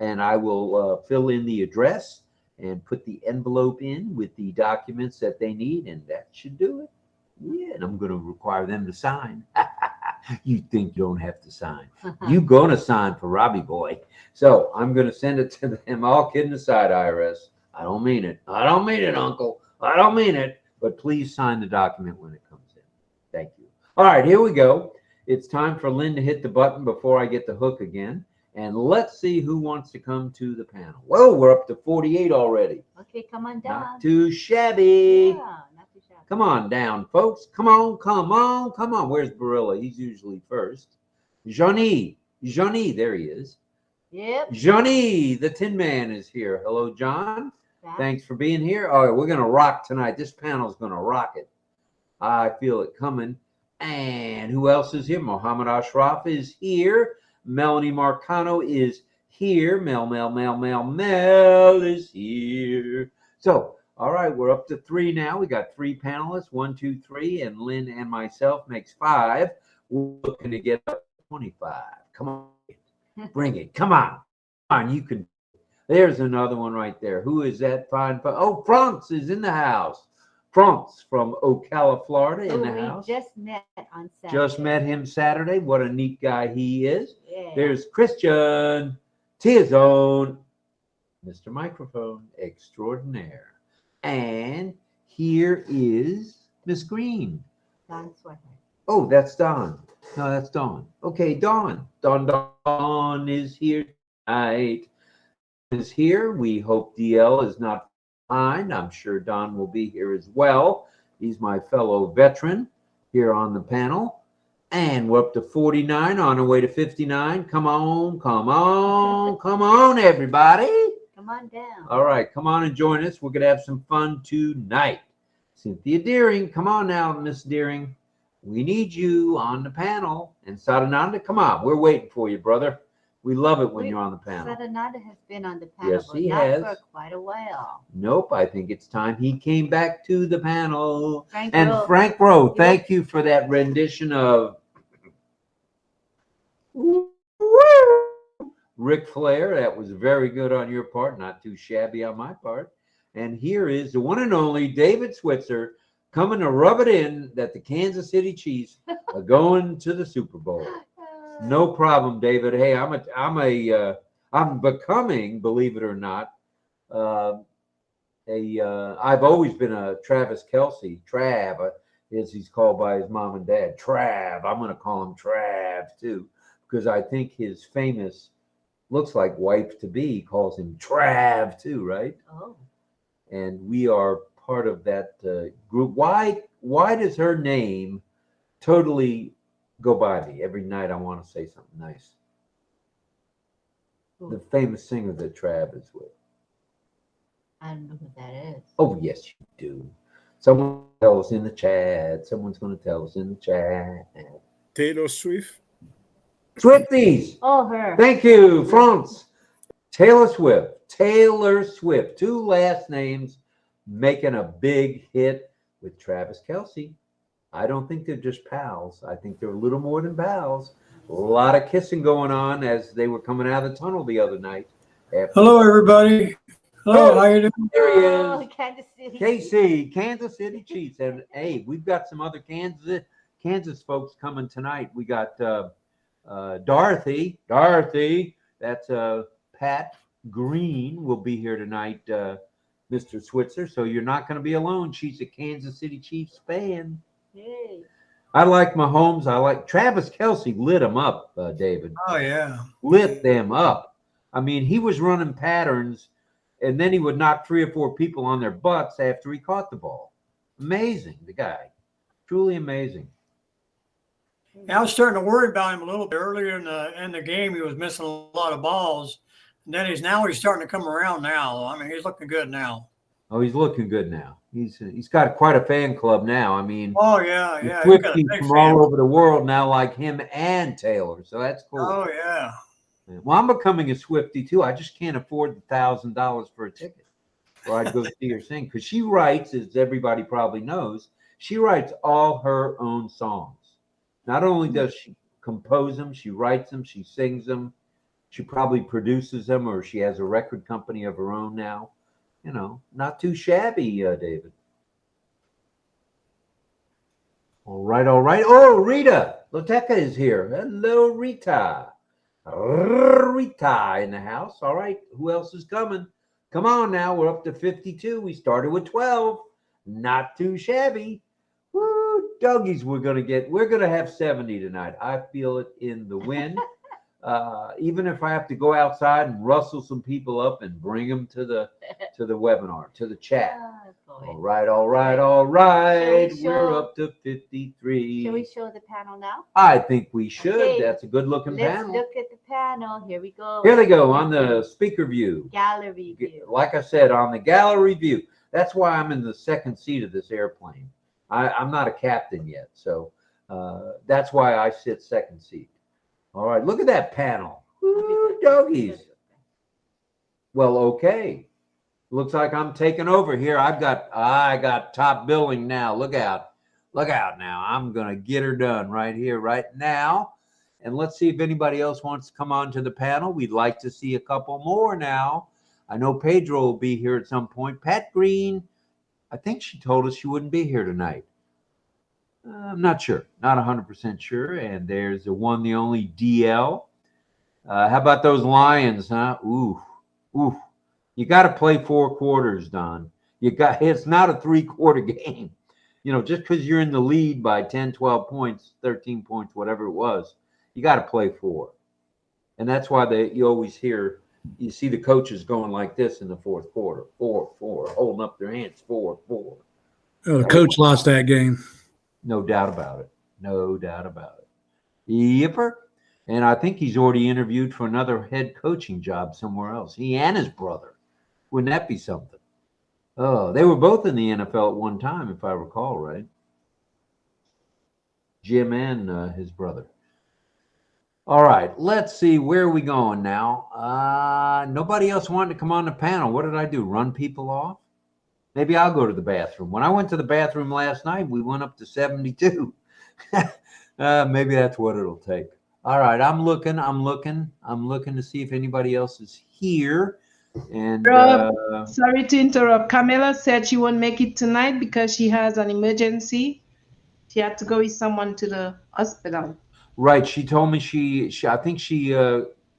and I will fill in the address and put the envelope in with the documents that they need, and that should do it. Yeah, and I'm going to require them to sign. You think you don't have to sign. You're going to sign for Robbie Boy. So I'm going to send it to them. All kidding aside, IRS. I don't mean it. I don't mean it, Uncle. I don't mean it. But please sign the document when it comes in. Thank you. All right, here we go. It's time for Lynn to hit the button before I get the hook again. And let's see who wants to come to the panel. Whoa, we're up to 48 already. Okay, come on down. Not too shabby. Yeah, not too shabby. Come on down, folks. Come on, come on, come on. Where's 𝗵𝗹𝗱𝗶? He's usually first. Johnny, there he is. Yep. Johnny, the Tin Man is here. Hello, John. Back. Thanks for being here. All right, we're going to rock tonight. This panel is going to rock it. I feel it coming. And who else is here? Mohammed Ashraf is here. Melanie Marcano is here. Mel is here. So, all right, we're up to 3 now. We got 3 panelists, 1, 2, 3, and Lynn and myself makes 5. We're looking to get up to 25. Come on. Bring it. Come on. Come on. You can. There's another one right there. Who is that fine? Oh, Franz is in the house. Franz from Ocala, Florida, in the house. We just met on Saturday. Just met him Saturday. What a neat guy he is. Yeah. There's Christian T-Zone, Mr. Microphone Extraordinaire. And here is Miss Green. Don Sweater. Oh, that's Dawn. No, that's Dawn. Okay, Dawn. Dawn is here tonight. Is here. We hope DL is not behind. I'm sure Don will be here as well. He's my fellow veteran here on the panel. And we're up to 49, on our way to 59. Come on, come on, come on, everybody. Come on down. All right, come on and join us. We're going to have some fun tonight. Cynthia Deering, come on now, Miss Deering. We need you on the panel. And Sadananda, come on. We're waiting for you, brother. We love it when you're on the panel. Sadananda has been on the panel, Yes, but he not has. for quite a while. Nope, I think it's time he came back to the panel. Frank And Rowe. Frank Rowe, thank you for that rendition of Ric Flair. That was very good on your part, not too shabby on my part. And here is the one and only David Switzer coming to rub it in that the Kansas City Chiefs are going to the Super Bowl. No problem, David. Hey, I'm becoming, believe it or not, I've always been a Travis Kelce, Trav, as he's called by his mom and dad. Trav. I'm going to call him Trav too, because I think his famous, looks like wife to be, calls him Trav too, right? Oh. And we are part of that group. Why does her name totally go by me? Every night I want to say something nice. Ooh. The famous singer that Trav is with. I don't know who that is. Oh, yes, you do. Someone tell us in the chat. Someone's going to tell us in the chat. Taylor Swift. Swifties. Oh, her. Thank you, France. Taylor Swift. 2 last names making a big hit with Travis Kelce. I don't think they're just pals. I think they're a little more than pals. A lot of kissing going on as they were coming out of the tunnel the other night. Hello, everybody. Hello, how you doing? There he is. Oh, Kansas City. KC, Kansas City Chiefs. And hey, we've got some other Kansas folks coming tonight. We got Dorothy. That's Pat Green will be here tonight, Mr. Switzer. So you're not going to be alone. She's a Kansas City Chiefs fan. Yay. I like Mahomes. I like Travis Kelce. Lit him up, David. Oh, yeah. Lit them up. I mean, he was running patterns, and then he would knock 3 or 4 people on their butts after he caught the ball. Amazing, the guy. Truly amazing. I was starting to worry about him a little bit earlier in the game. He was missing a lot of balls. And then he's starting to come around now. I mean, he's looking good now. Oh, he's looking good now. He's got quite a fan club now. I mean, oh yeah, yeah. He's got from all over the world now, like him and Taylor. So that's cool. Oh yeah. Well, I'm becoming a Swiftie too. I just can't afford the $1,000 for a ticket, or I'd go see her sing, because she writes, as everybody probably knows, she writes all her own songs. Not only does she compose them, she writes them, she sings them, she probably produces them, or she has a record company of her own now. You know, not too shabby, David. All right. Oh, Rita Loteca is here. Hello, Rita. Rita in the house. All right. Who else is coming? Come on now. We're up to 52. We started with 12. Not too shabby. Woo, doggies, we're going to have 70 tonight. I feel it in the wind. Even if I have to go outside and rustle some people up and bring them to the webinar, to the chat. All right, all right, all right. Shall we We're show- up to 53. Shall we show the panel now? I think we should. Okay, That's a good looking Let's panel. look at the panel. Here we go. Here they go on the speaker view. Gallery view. Like I said, on the gallery view. That's why I'm in the second seat of this airplane. I'm not a captain yet, so that's why I sit second seat. All right, look at that panel. Woo, doggies. Well, okay. Looks like I'm taking over here. I got top billing now. Look out. Look out now. I'm going to get her done right here, right now. And let's see if anybody else wants to come on to the panel. We'd like to see a couple more now. I know Pedro will be here at some point. Pat Green, I think she told us she wouldn't be here tonight. I'm not sure. Not 100% sure. And there's the one, the only DL. How about those Lions, huh? Ooh. Ooh. You got to play 4 quarters, Don. It's not a 3-quarter game. You know, just because you're in the lead by 10, 12 points, 13 points, whatever it was, you got to play 4. And that's why you always hear, you see the coaches going like this in the 4th quarter. 4, 4, holding up their hands. 4, 4. Oh, the coach lost that game. No doubt about it. No doubt about it. Yipper. And I think he's already interviewed for another head coaching job somewhere else. He and his brother. Wouldn't that be something? Oh, they were both in the NFL at one time, if I recall, right? Jim and his brother. All right, let's see. Where are we going now? Nobody else wanted to come on the panel. What did I do? Run people off? Maybe I'll go to the bathroom. When I went to the bathroom last night, we went up to 72. Maybe that's what it'll take. All right, I'm looking to see if anybody else is here. And Rob, sorry to interrupt. Camilla said she won't make it tonight because she has an emergency. She had to go with someone to the hospital. Right, she told me I think she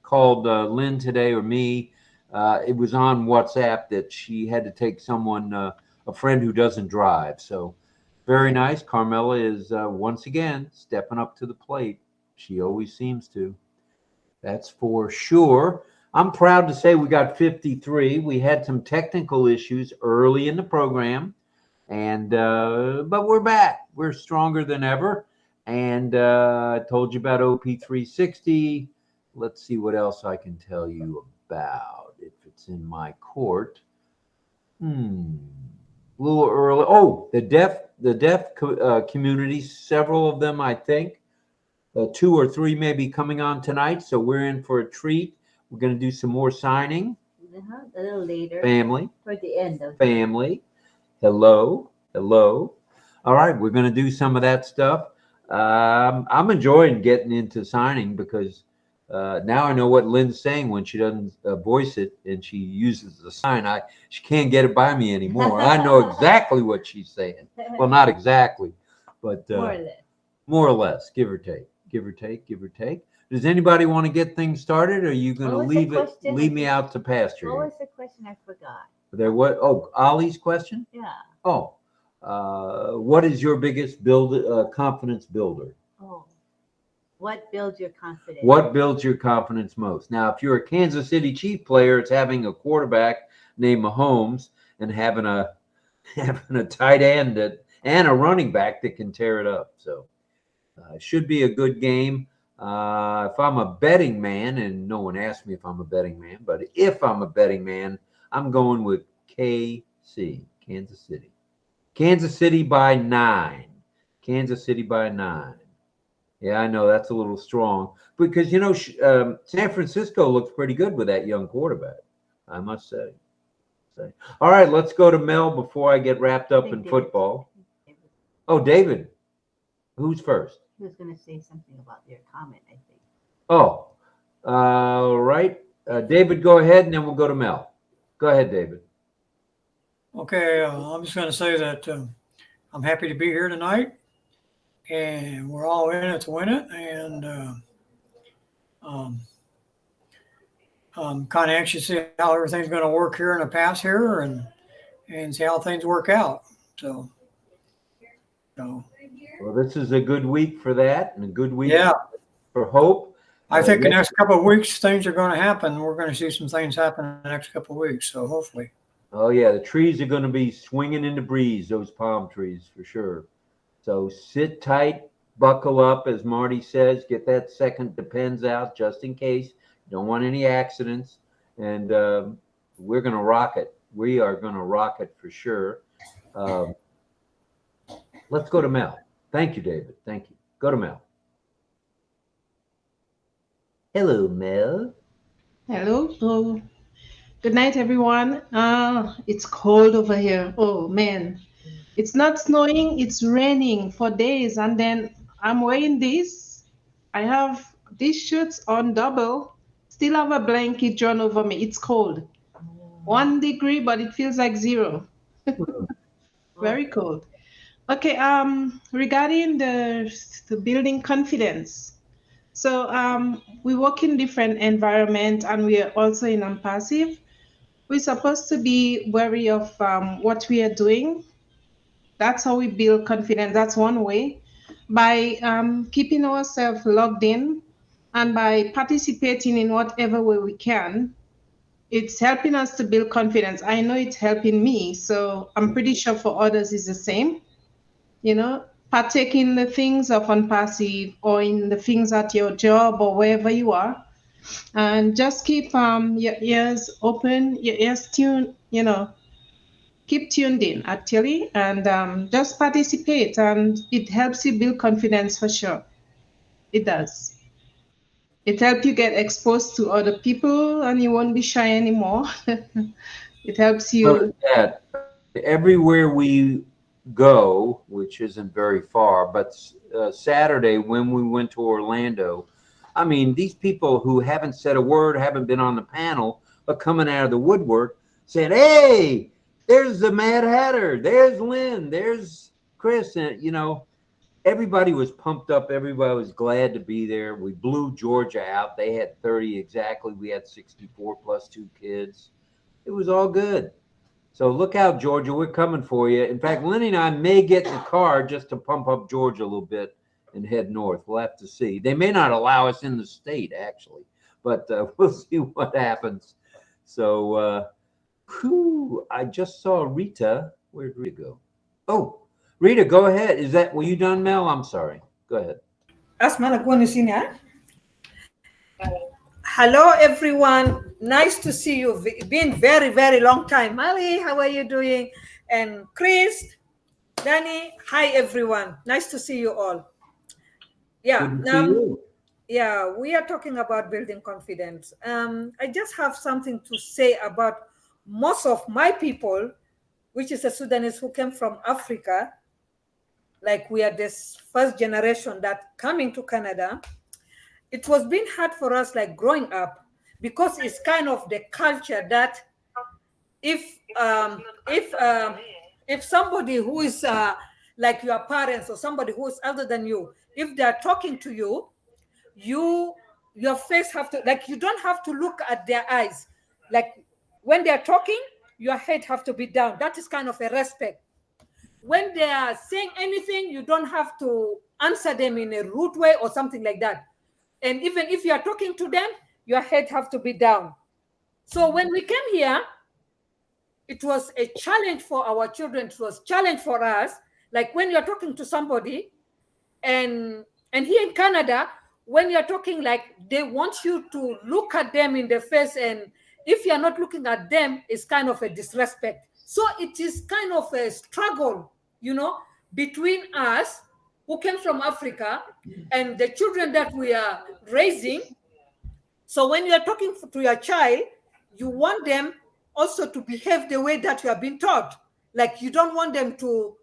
called Lynn today or me. It was on WhatsApp that she had to take someone, a friend who doesn't drive. So very nice. Carmela is once again stepping up to the plate. She always seems to. That's for sure. I'm proud to say we got 53. We had some technical issues early in the program, and but we're back. We're stronger than ever. And I told you about OP360. Let's see what else I can tell you about if it's in my court. A little early. Oh, the deaf community, several of them, I think. 2 or 3 may be coming on tonight, so we're in for a treat. We're going to do some more signing. A little later. Family. Toward the end of Family. Hello. Hello. All right, we're going to do some of that stuff. I'm enjoying getting into signing because now I know what Lynn's saying when she doesn't voice it and she uses the sign. She can't get it by me anymore. I know exactly what she's saying. Well, not exactly, but more or less. More or less, give or take. Give or take, give or take. Does anybody want to get things started, or are you going to leave me out to pasture? What was the question? I forgot. There what? Oh, Ollie's question? Yeah. Oh, what is your biggest confidence builder? Oh, what builds your confidence? What builds your confidence most? Now, if you're a Kansas City Chief player, it's having a quarterback named Mahomes and having a tight end and a running back that can tear it up. So it should be a good game. If I'm a betting man, and no one asked me if I'm a betting man, but if I'm a betting man, I'm going with KC, Kansas City. Kansas City by 9. Kansas City by 9. Yeah, I know that's a little strong because, you know, San Francisco looks pretty good with that young quarterback, I must say. All right, let's go to Mel before I get wrapped up in football. Oh, David. Who's first? He was going to say something about your comment, I think. Oh, all right. David, go ahead, and then we'll go to Mel. Go ahead, David. Okay, I'm just going to say that I'm happy to be here tonight, and we're all in it to win it. And I'm kind of anxious to see how everything's going to work here in the pass here, and see how things work out. So. Well, this is a good week for that, and a good week for hope. I think the next couple of weeks, things are going to happen. We're going to see some things happen in the next couple of weeks. So hopefully. Oh yeah, the trees are going to be swinging in the breeze, those palm trees for sure. So sit tight, buckle up, as Marty says, get that second Depends out just in case. Don't want any accidents. And we're going to rock it. We are going to rock it for sure. Let's go to Mel. Thank you, David. Thank you. Go to Mel. Hello, Mel. Hello. Oh, good night, everyone. It's cold over here. Oh man, it's not snowing. It's raining for days, and then I'm wearing this. I have these shirts on double. Still have a blanket drawn over me. It's cold. 1 degree, but it feels like 0. Very cold. Okay. Regarding the building confidence. So we work in different environments, and we are also in ONPASSIVE. We're supposed to be wary of what we are doing. That's how we build confidence. That's one way. By keeping ourselves logged in and by participating in whatever way we can, it's helping us to build confidence. I know it's helping me, so I'm pretty sure for others it's the same. Partake in the things of ONPASSIVE or in the things at your job or wherever you are, and just keep your ears open, your ears tuned, keep tuned in actually, and just participate, and it helps you build confidence for sure. It does. It helps you get exposed to other people and you won't be shy anymore. It helps you. That everywhere we go, which isn't very far, but Saturday when we went to Orlando, I mean, these people who haven't said a word, haven't been on the panel, but coming out of the woodwork saying, hey, there's the Mad Hatter, there's Lynn, there's Chris, and everybody was pumped up. Everybody was glad to be there. We blew Georgia out. They had 30 exactly. We had 64 plus 2 kids. It was all good. So look out, Georgia. We're coming for you. In fact, Lenny and I may get in the car just to pump up Georgia a little bit and head north. We'll have to see. They may not allow us in the state, actually, but we'll see what happens. So, I just saw Rita. Where'd Rita go? Oh, Rita, go ahead. Were you done, Mel? I'm sorry. Go ahead. Hello, everyone. Nice to see you. Been very, very long time. Mali, how are you doing? And Chris, Danny, hi, everyone. Nice to see you all. Yeah. Yeah, we are talking about building confidence. I just have something to say about most of my people, which is the Sudanese who came from Africa. Like we are this first generation that coming to Canada. It was being hard for us, like growing up, because it's kind of the culture that if somebody who is like your parents or somebody who is older than you, if they are talking to you, your face have to, like, you don't have to look at their eyes. Like when they are talking, your head have to be down. That is kind of a respect. When they are saying anything, you don't have to answer them in a rude way or something like that. And even if you are talking to them, your head have to be down. So when we came here, it was a challenge for our children. It was a challenge for us. Like when you're talking to somebody, and here in Canada, when you're talking, like they want you to look at them in the face, and if you're not looking at them, it's kind of a disrespect. So it is kind of a struggle, between us who came from Africa and the children that we are raising. So when you are talking to your child, you want them also to behave the way that you have been taught. Like you don't want them to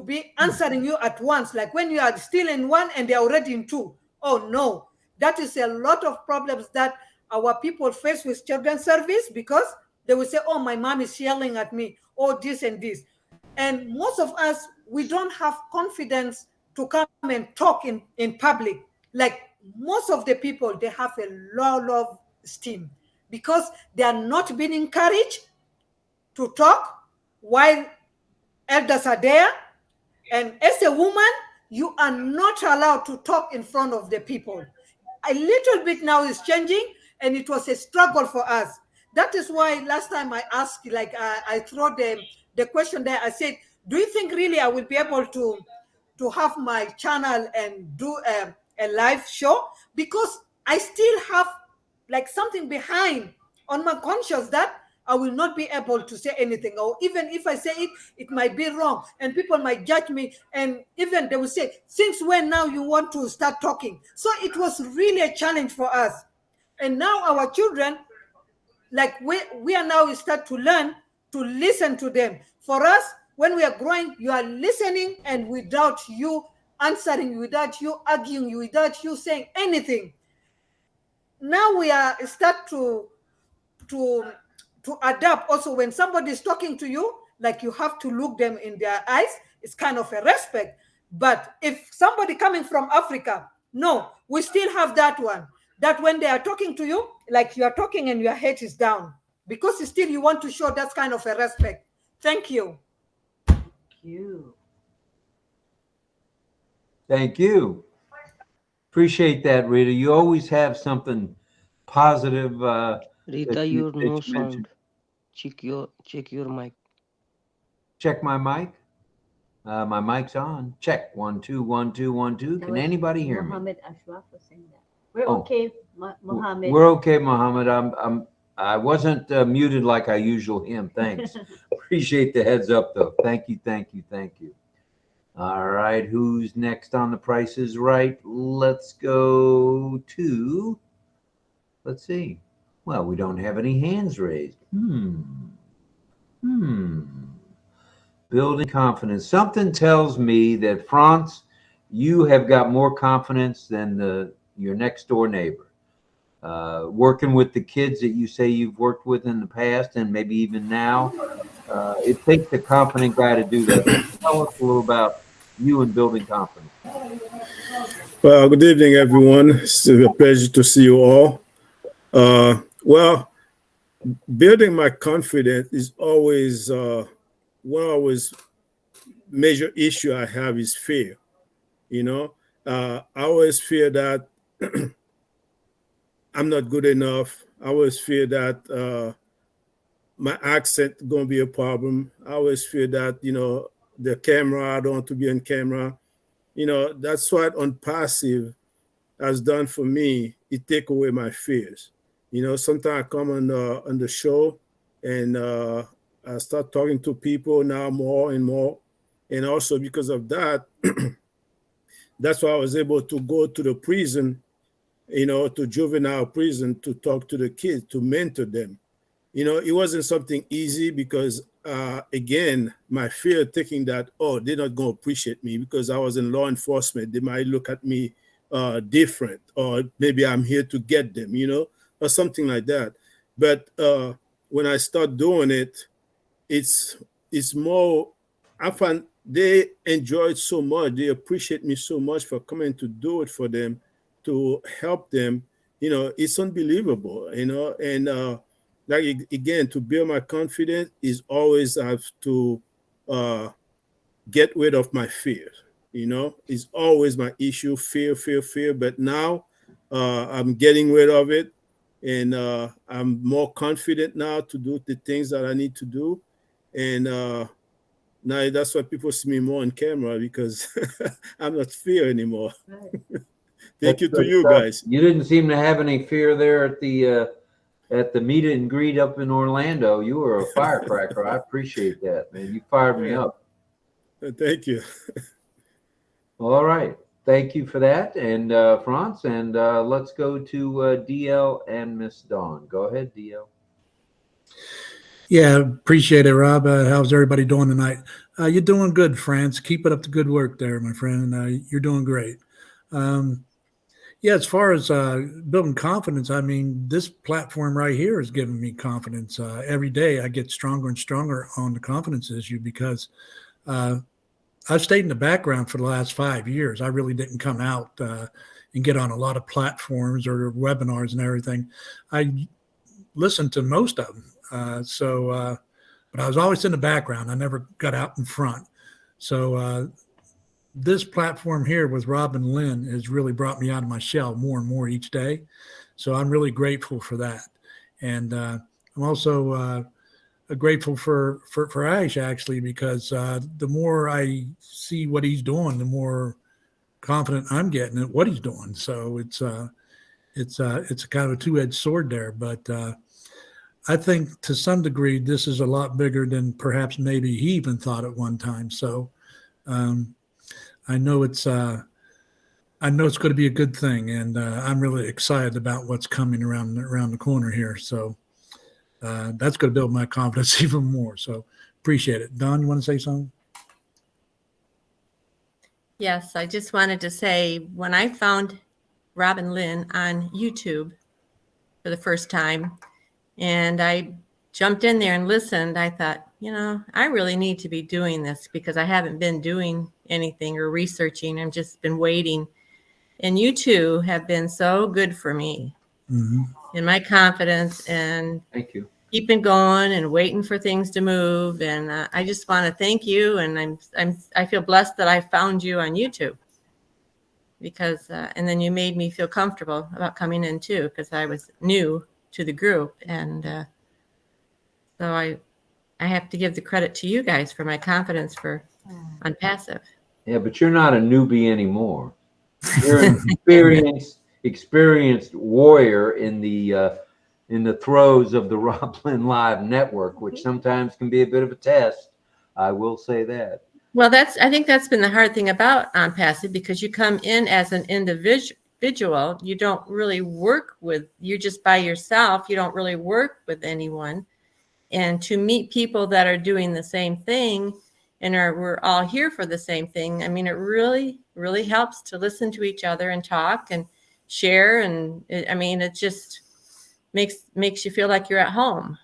be answering you at once. Like when you are still in 1 and they're already in 2. Oh no, that is a lot of problems that our people face with children's service, because they will say, oh, my mom is yelling at me, or this and this. And most of us, we don't have confidence to come and talk in public. Like most of the people, they have a low of esteem because they are not being encouraged to talk while elders are there. And as a woman, you are not allowed to talk in front of the people. A little bit now is changing, and it was a struggle for us. that is why last time I asked, like I throw the question there. I said, do you think really I will be able to have my channel and do a live show? Because I still have like something behind on my conscience that I will not be able to say anything, or even if I say it, it might be wrong, and people might judge me, and even they will say, since when now you want to start talking? So it was really a challenge for us. And now our children, like we are now start to learn to listen to them. For us, when we are growing, you are listening, and without you answering, without you arguing, without you saying anything. Now we are start to adapt also. When somebody is talking to you, like you have to look them in their eyes. It's kind of a respect. But if somebody coming from Africa, no, we still have that one, that when they are talking to you, like you are talking and your head is down, because still you want to show that kind of a respect. Thank you. You. Thank you. Appreciate that, Rita. You always have something positive. Rita, that your that no you mentioned. sound. Check your mic. Check my mic. My mic's on. Check 1 2 1 2 1 2. Can was anybody hear me? Muhammad Ashraf was saying that. We're Oh. okay, Muhammad. We're okay, Muhammad. I wasn't muted like I usually am. Thanks. Appreciate the heads up, though. Thank you, thank you, thank you. All right, who's next on the Price is Right? Let's go to. Let's see. Well, we don't have any hands raised. Building confidence. Something tells me that, France, you have got more confidence than your next door neighbor. Working with the kids that you say you've worked with in the past and maybe even now, it takes a confident guy to do that. Tell us a little about you and building confidence. Well, good evening, everyone. It's a pleasure to see you all. Well, building my confidence is always one major issue I have is fear. You know, I always fear that I'm not good enough. I always fear that my accent gonna be a problem. I always fear that, you know, the camera, I don't want to be on camera. You know, that's what ONPASSIVE has done for me. It take away my fears. You know, sometimes I come on the show and I start talking to people now more and more. And also because of that, that's why I was able to go to the prison, you know, to juvenile prison to talk to the kids, to mentor them. You know, it wasn't something easy because, again, my fear thinking that, oh, they're not going to appreciate me because I was in law enforcement. They might look at me different, or maybe I'm here to get them, you know, or something like that. But when I start doing it, it's more, I find they enjoy it so much. They appreciate me so much for coming to do it for them, to help them. You know, it's unbelievable, you know, and like, again, to build my confidence is always have to get rid of my fear. You know, it's always my issue, fear. But now I'm getting rid of it, and I'm more confident now to do the things that I need to do. And now that's why people see me more on camera, because I'm not fear anymore. Right. Thank you to you guys. You didn't seem to have any fear there at the meet and greet up in Orlando. You were a firecracker. I appreciate that, man. You fired me up. Thank you. All right. Thank you for that. And France, and let's go to DL and Miss Dawn. Go ahead, DL. Yeah, appreciate it, Rob. How's everybody doing tonight? You're doing good, France. Keep it up the good work there, my friend. You're doing great. Yeah, as far as building confidence, I mean, this platform right here is giving me confidence. Every day I get stronger and stronger on the confidence issue because I've stayed in the background for the last 5 years. I really didn't come out and get on a lot of platforms or webinars and everything. I listened to most of them. But I was always in the background. I never got out in front. So this platform here with RobLynn has really brought me out of my shell more and more each day. So I'm really grateful for that. And I'm also grateful for Ash, actually, because the more I see what he's doing, the more confident I'm getting at what he's doing. So it's a kind of a two-edged sword there. But I think to some degree, this is a lot bigger than perhaps maybe he even thought at one time. So I know it's going to be a good thing, and I'm really excited about what's coming around the corner here. So that's going to build my confidence even more. So appreciate it. Don, you want to say something? Yes, I just wanted to say, when I found RobLynn on YouTube for the first time, and I jumped in there and listened, I thought, I really need to be doing this, because I haven't been doing anything or researching. I've just been waiting. And you two have been so good for me in my confidence and Thank you. keeping going and waiting for things to move. And I just want to thank you. And I feel blessed that I found you on YouTube, because and then you made me feel comfortable about coming in too, because I was new to the group. And so I have to give the credit to you guys for my confidence for ONPASSIVE. Yeah, but you're not a newbie anymore. You're an experienced warrior in the throes of the RobLynnLive network, which sometimes can be a bit of a test. I will say that. Well, I think that's been the hard thing about ONPASSIVE, because you come in as an individual. You don't really you're just by yourself. You don't really work with anyone. And to meet people that are doing the same thing and we're all here for the same thing, I mean, it really, really helps to listen to each other and talk and share. And it just makes you feel like you're at home.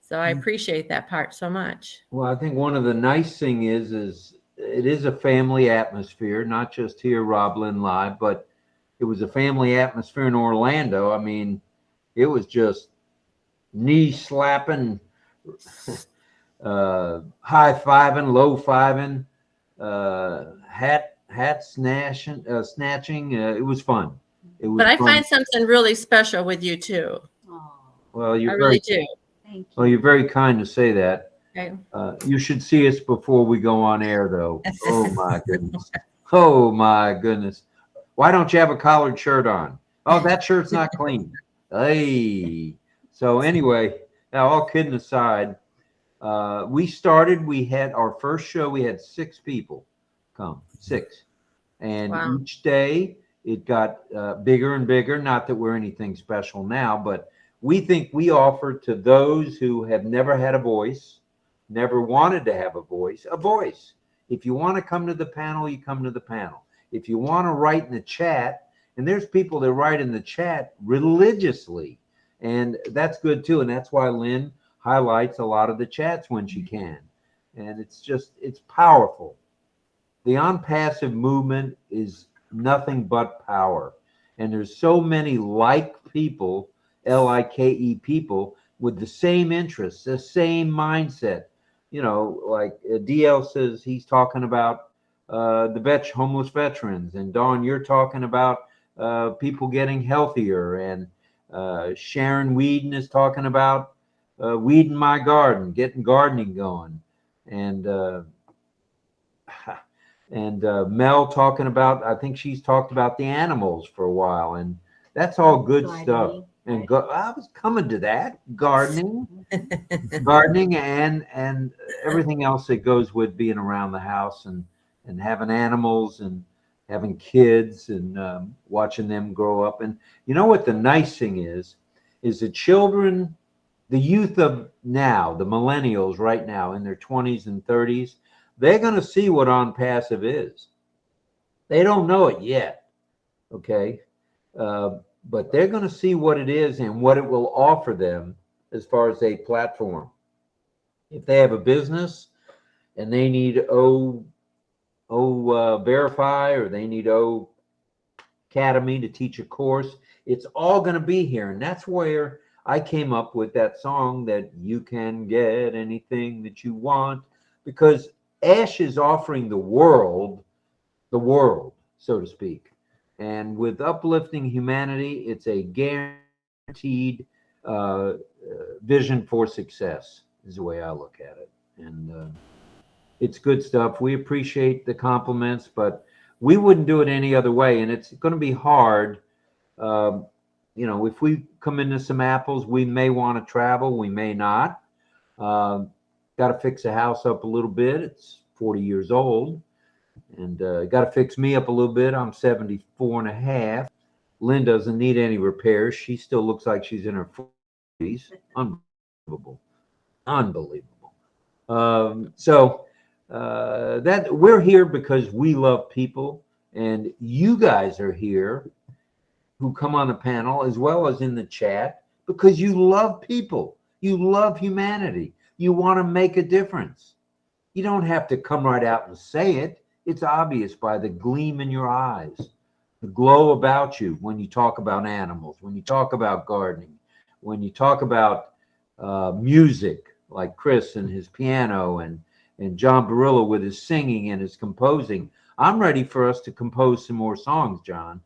So I appreciate that part so much. Well, I think one of the nice thing is it is a family atmosphere, not just here, RobLynnLive, but it was a family atmosphere in Orlando. I mean, it was just knee slapping, high-fiving, low-fiving, hat snatching. It was fun. But I find something really special with you too. Well, I really do. Thank you. Well, you're very kind to say that. Okay. You should see us before we go on air, though. Oh my goodness. Oh my goodness. Why don't you have a collared shirt on? Oh, that shirt's not clean. Hey. So anyway, now all kidding aside, we had our first show. We had 6 people come, 6, and wow. Each day it got bigger and bigger. Not that we're anything special now, but we think we offer to those who have never had a voice, never wanted to have a voice. If you want to come to the panel, you come to the panel. If you want to write in the chat, and there's people that write in the chat religiously, and that's good too. And that's why Lynn highlights a lot of the chats when she can. And it's powerful. The ONPASSIVE movement is nothing but power. And there's so many people, L-I-K-E people, with the same interests, the same mindset. Like DL says, he's talking about the homeless veterans. And Dawn, you're talking about people getting healthier. And Sharon Whedon is talking about weeding my garden, getting gardening going. And Mel talking about, I think she's talked about the animals for a while. And that's all good stuff. And I was coming to that, gardening and everything else that goes with being around the house and having animals and having kids and watching them grow up. And you know what the nice thing is the children, the youth of now, the millennials right now in their 20s and 30s, they're going to see what ONPASSIVE is. They don't know it yet, okay? But they're going to see what it is and what it will offer them as far as a platform. If they have a business and they need Verify or they need Academy to teach a course, it's all going to be here. And that's where I came up with that song that you can get anything that you want, because Ash is offering the world, so to speak. And with uplifting humanity, it's a guaranteed vision for success is the way I look at it. And it's good stuff. We appreciate the compliments, but we wouldn't do it any other way. And it's going to be hard. You know, if we come into some apples, we may want to travel. We may not. Got to fix the house up a little bit. It's 40 years old. And got to fix me up a little bit. I'm 74 and a half. Lynn doesn't need any repairs. She still looks like she's in her 40s. Unbelievable. Unbelievable. That we're here because we love people, and you guys are here who come on the panel as well as in the chat because you love people. You love humanity. You want to make a difference. You don't have to come right out and say it. It's obvious by the gleam in your eyes, the glow about you when you talk about animals, when you talk about gardening, when you talk about music, like Chris and his piano and John Barillo with his singing and his composing. I'm ready for us to compose some more songs, John.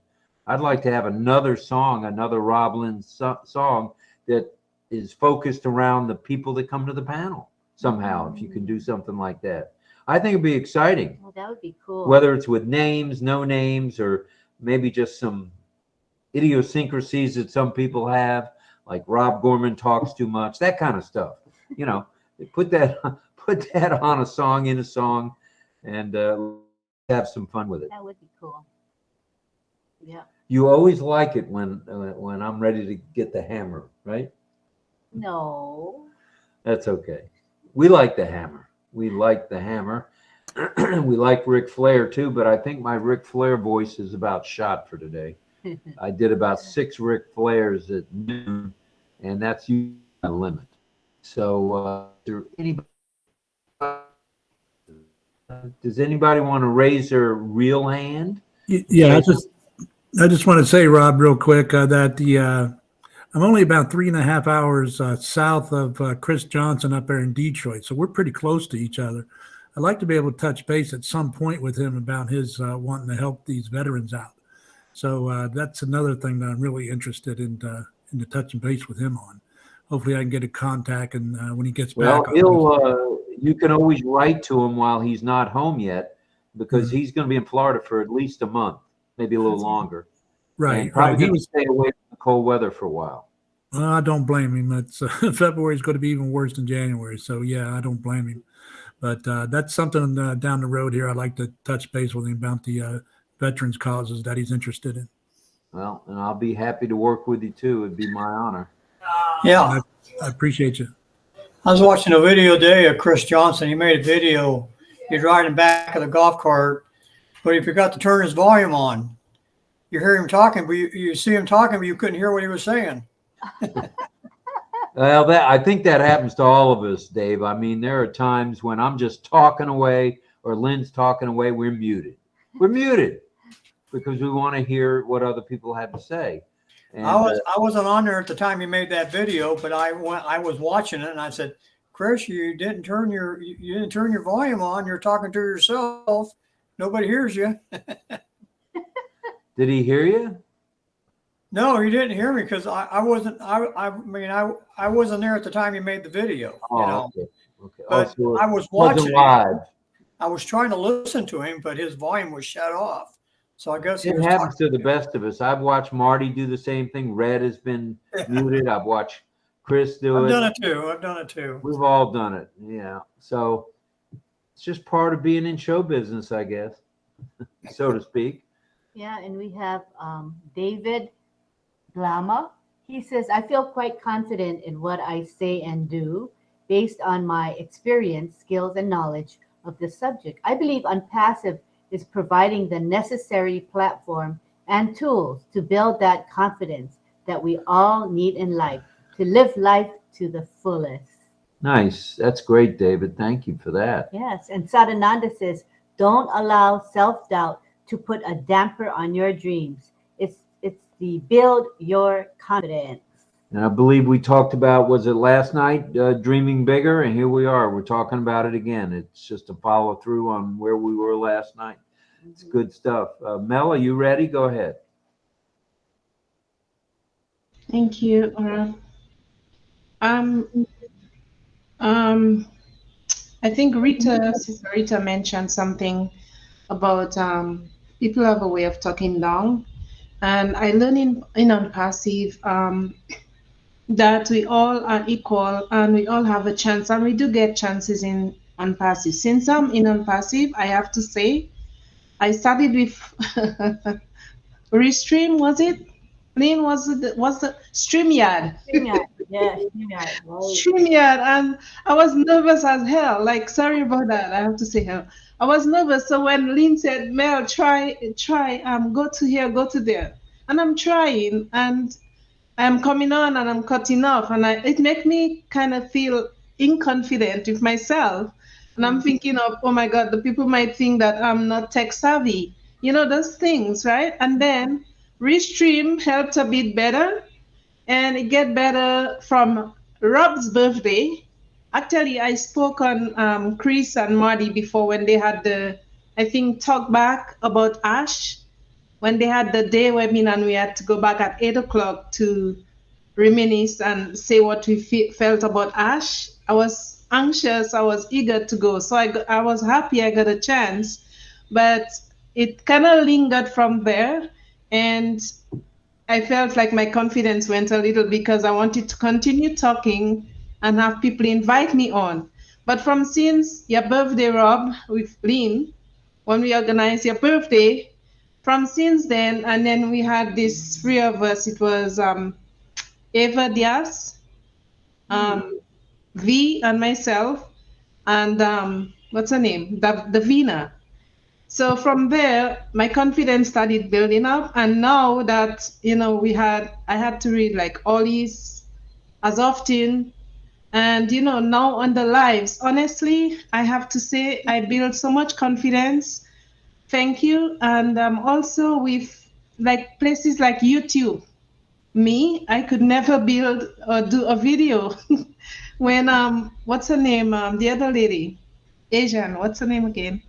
I'd like to have another song, another RobLynn song that is focused around the people that come to the panel somehow, if you can do something like that. I think it'd be exciting. Well, that would be cool. Whether it's with names, no names, or maybe just some idiosyncrasies that some people have, like Rob Gorman talks too much, that kind of stuff. You know, put that on a song, in a song, and have some fun with it. That would be cool. Yeah. You always like it when I'm ready to get the hammer, right? No. That's okay. We like the hammer. We like the hammer. We like Ric Flair too, but I think my Ric Flair voice is about shot for today. I did about 6 Ric Flairs at noon, and that's usually my limit. So, does anybody want to raise their real hand? Yeah, I just want to say, Rob, real quick, that I'm only about 3.5 hours south of Chris Johnson up there in Detroit, so we're pretty close to each other. I'd like to be able to touch base at some point with him about his wanting to help these veterans out. So that's another thing that I'm really interested in the touching base with him on. Hopefully, I can get a contact, and when he gets back, you can always write to him while he's not home yet, because he's going to be in Florida for at least a month, maybe a little longer. Right. He was stay away from the cold weather for a while. I don't blame him. It's February is going to be even worse than January, so yeah, I don't blame him. But that's something down the road here. I'd like to touch base with him about the veterans causes that he's interested in. Well, and I'll be happy to work with you too. It'd be my honor. Yeah, I appreciate you. I was watching a video today of Chris Johnson. He made a video. He's riding back of the golf cart, but he forgot to turn his volume on. You hear him talking, but you see him talking, but you couldn't hear what he was saying. Well, I think that happens to all of us, Dave. I mean, there are times when I'm just talking away or Lynn's talking away. We're muted. We're muted because we want to hear what other people have to say. And, I wasn't on there at the time you made that video, but I was watching it and I said, Chris, you didn't turn your volume on. You're talking to yourself. Nobody hears you. Did he hear you? No, he didn't hear me because I wasn't there at the time you made the video. Oh, you know? Okay. But So I was watching live. I was trying to listen to him, but his volume was shut off. So I guess It happens to the best of us. I've watched Marty do the same thing. Red has been muted. I've watched Chris do it. I've done it too. We've all done it. Yeah. So it's just part of being in show business, I guess, so to speak. Yeah, and we have David Blama. He says, I feel quite confident in what I say and do based on my experience, skills, and knowledge of the subject. I believe ONPASSIVE is providing the necessary platform and tools to build that confidence that we all need in life to live life to the fullest. Nice. That's great, David. Thank you for that. Yes. And Sadananda says, don't allow self-doubt to put a damper on your dreams. It's the build your confidence. And I believe we talked about, was it last night, dreaming bigger? And here we are. We're talking about it again. It's just a follow through on where we were last night. It's good stuff. Mel, are you ready? Go ahead. Thank you. Um, um, I think Sister Rita mentioned something about people have a way of talking down. And I learned in ONPASSIVE that we all are equal and we all have a chance, and we do get chances in ONPASSIVE. Since I'm in ONPASSIVE, I have to say, I started with Restream, was it? Lynn, was the StreamYard? StreamYard. Yeah, StreamYard. Right. StreamYard, and I was nervous as hell. Like, sorry about that. I have to say hell. I was nervous. So when Lynn said, Mel, try, go to here, go to there. And I'm trying, and I'm coming on and I'm cutting off. And it makes me kind of feel inconfident with myself. And I'm thinking of, oh my God, the people might think that I'm not tech savvy. You know, those things, right? And then Restream helped a bit better, and it get better from Rob's birthday. Actually, I spoke on Chris and Marty before when they had I think, talk back about Ash, when they had the day webinar and we had to go back at 8 o'clock to reminisce and say what we felt about Ash. I was anxious. I was eager to go. So I was happy I got a chance, but it kind of lingered from there. And I felt like my confidence went a little because I wanted to continue talking and have people invite me on. But from since your birthday, Rob, with Lynn, when we organized your birthday, from since then, and then we had this three of us. It was Eva Diaz, V, and myself, and what's her name? Davina. So from there, my confidence started building up, and now that I had to read like Ollie's as often, and now on the lives. Honestly, I have to say I built so much confidence. Thank you, and also with like places like YouTube. Me, I could never build or do a video when what's her name? The other lady, Asian. What's her name again?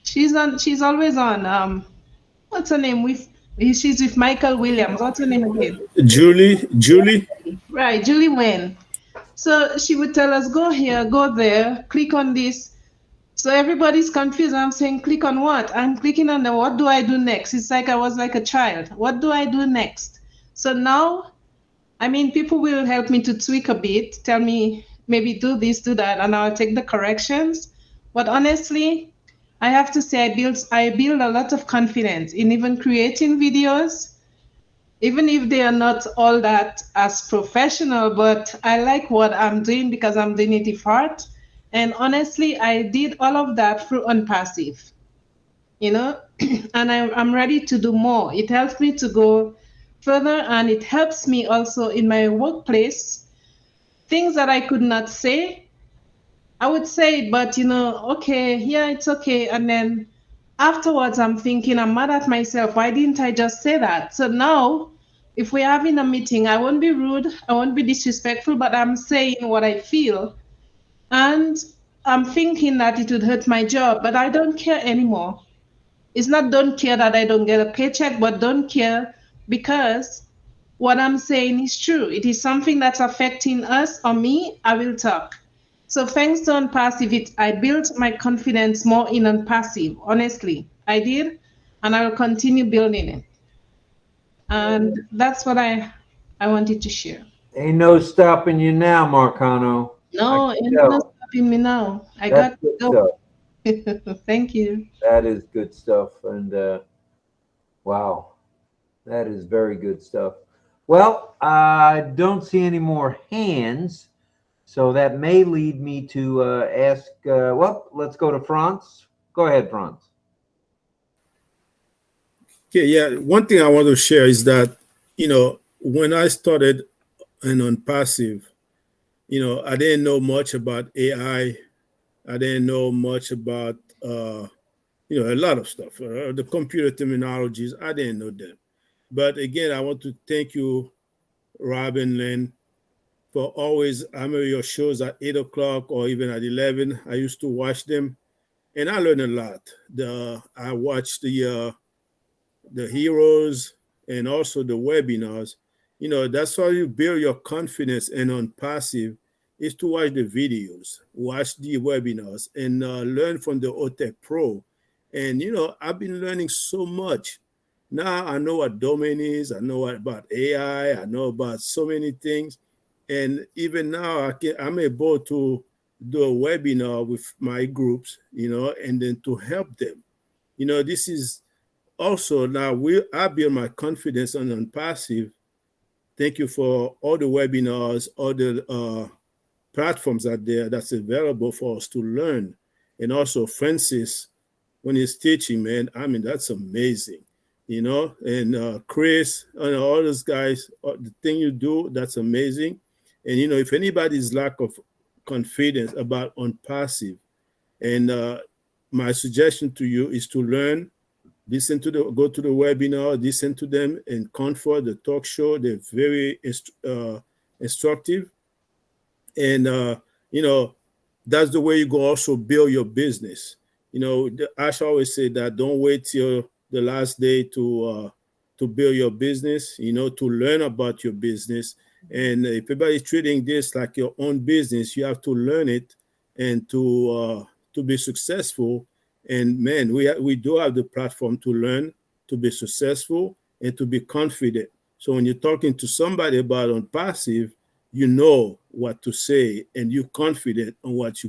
She's always on. What's her name? She's with Michael Williams. What's her name again? Julie. Right, Julie Wen. So she would tell us, go here, go there, click on this. So everybody's confused. I'm saying, click on what? I'm clicking on the what do I do next? It's like I was like a child. What do I do next? So now, I mean, people will help me to tweak a bit, tell me maybe do this, do that, and I'll take the corrections. But honestly, I have to say I build a lot of confidence in even creating videos, even if they are not all that as professional, but I like what I'm doing because I'm doing it with heart. And honestly, I did all of that through ONPASSIVE, and I'm ready to do more. It helps me to go further, and it helps me also in my workplace. Things that I could not say, I would say it, but okay, yeah, it's okay. And then afterwards, I'm thinking, I'm mad at myself. Why didn't I just say that? So now, if we're having a meeting, I won't be rude, I won't be disrespectful, but I'm saying what I feel. And I'm thinking that it would hurt my job, but I don't care anymore. It's not don't care that I don't get a paycheck, but don't care because what I'm saying is true. It is something that's affecting us or me, I will talk. So thanks to ONPASSIVE, I built my confidence more in ONPASSIVE. Honestly, I did, and I will continue building it. And that's what I wanted to share. Ain't no stopping you now, Marcano. No, ain't no stopping me now. I got to go. Thank you. That is good stuff. And wow, that is very good stuff. Well, I don't see any more hands. So that may lead me to ask, well, let's go to Franz. Go ahead, Franz. Okay, yeah. One thing I want to share is that, when I started in ONPASSIVE, I didn't know much about AI. I didn't know much about, a lot of stuff. The computer terminologies, I didn't know them. But again, I want to thank you, Rob and Lynn, for always, I remember your shows at 8 o'clock or even at 11. I used to watch them, and I learned a lot. I watched the heroes and also the webinars, You know, that's how you build your confidence. And on passive is to watch the videos, watch the webinars, and learn from the OTech Pro. And, you know, I've been learning so much. Now I know what domain is. I know about AI. I know about so many things. And even now I'm able to do a webinar with my groups, you know, and then to help them. You know, this is also now I build my confidence on passive. Thank you for all the webinars, all the platforms out there that's available for us to learn. And also Francis, when he's teaching, man, I mean, that's amazing, you know, and Chris and all those guys, the thing you do, that's amazing. And, you know, if anybody's lack of confidence about ONPASSIVE, and my suggestion to you is to learn, go to the webinar, listen to them, and Comfort, the talk show. They're very instructive. And, you know, that's the way you go also build your business. You know, Ash always say that don't wait till the last day to build your business, you know, to learn about your business. And if everybody's treating this like your own business, you have to learn it and to be successful. And man, we do have the platform to learn, to be successful, and to be confident. So when you're talking to somebody about ONPASSIVE, you know what to say, and you're confident on what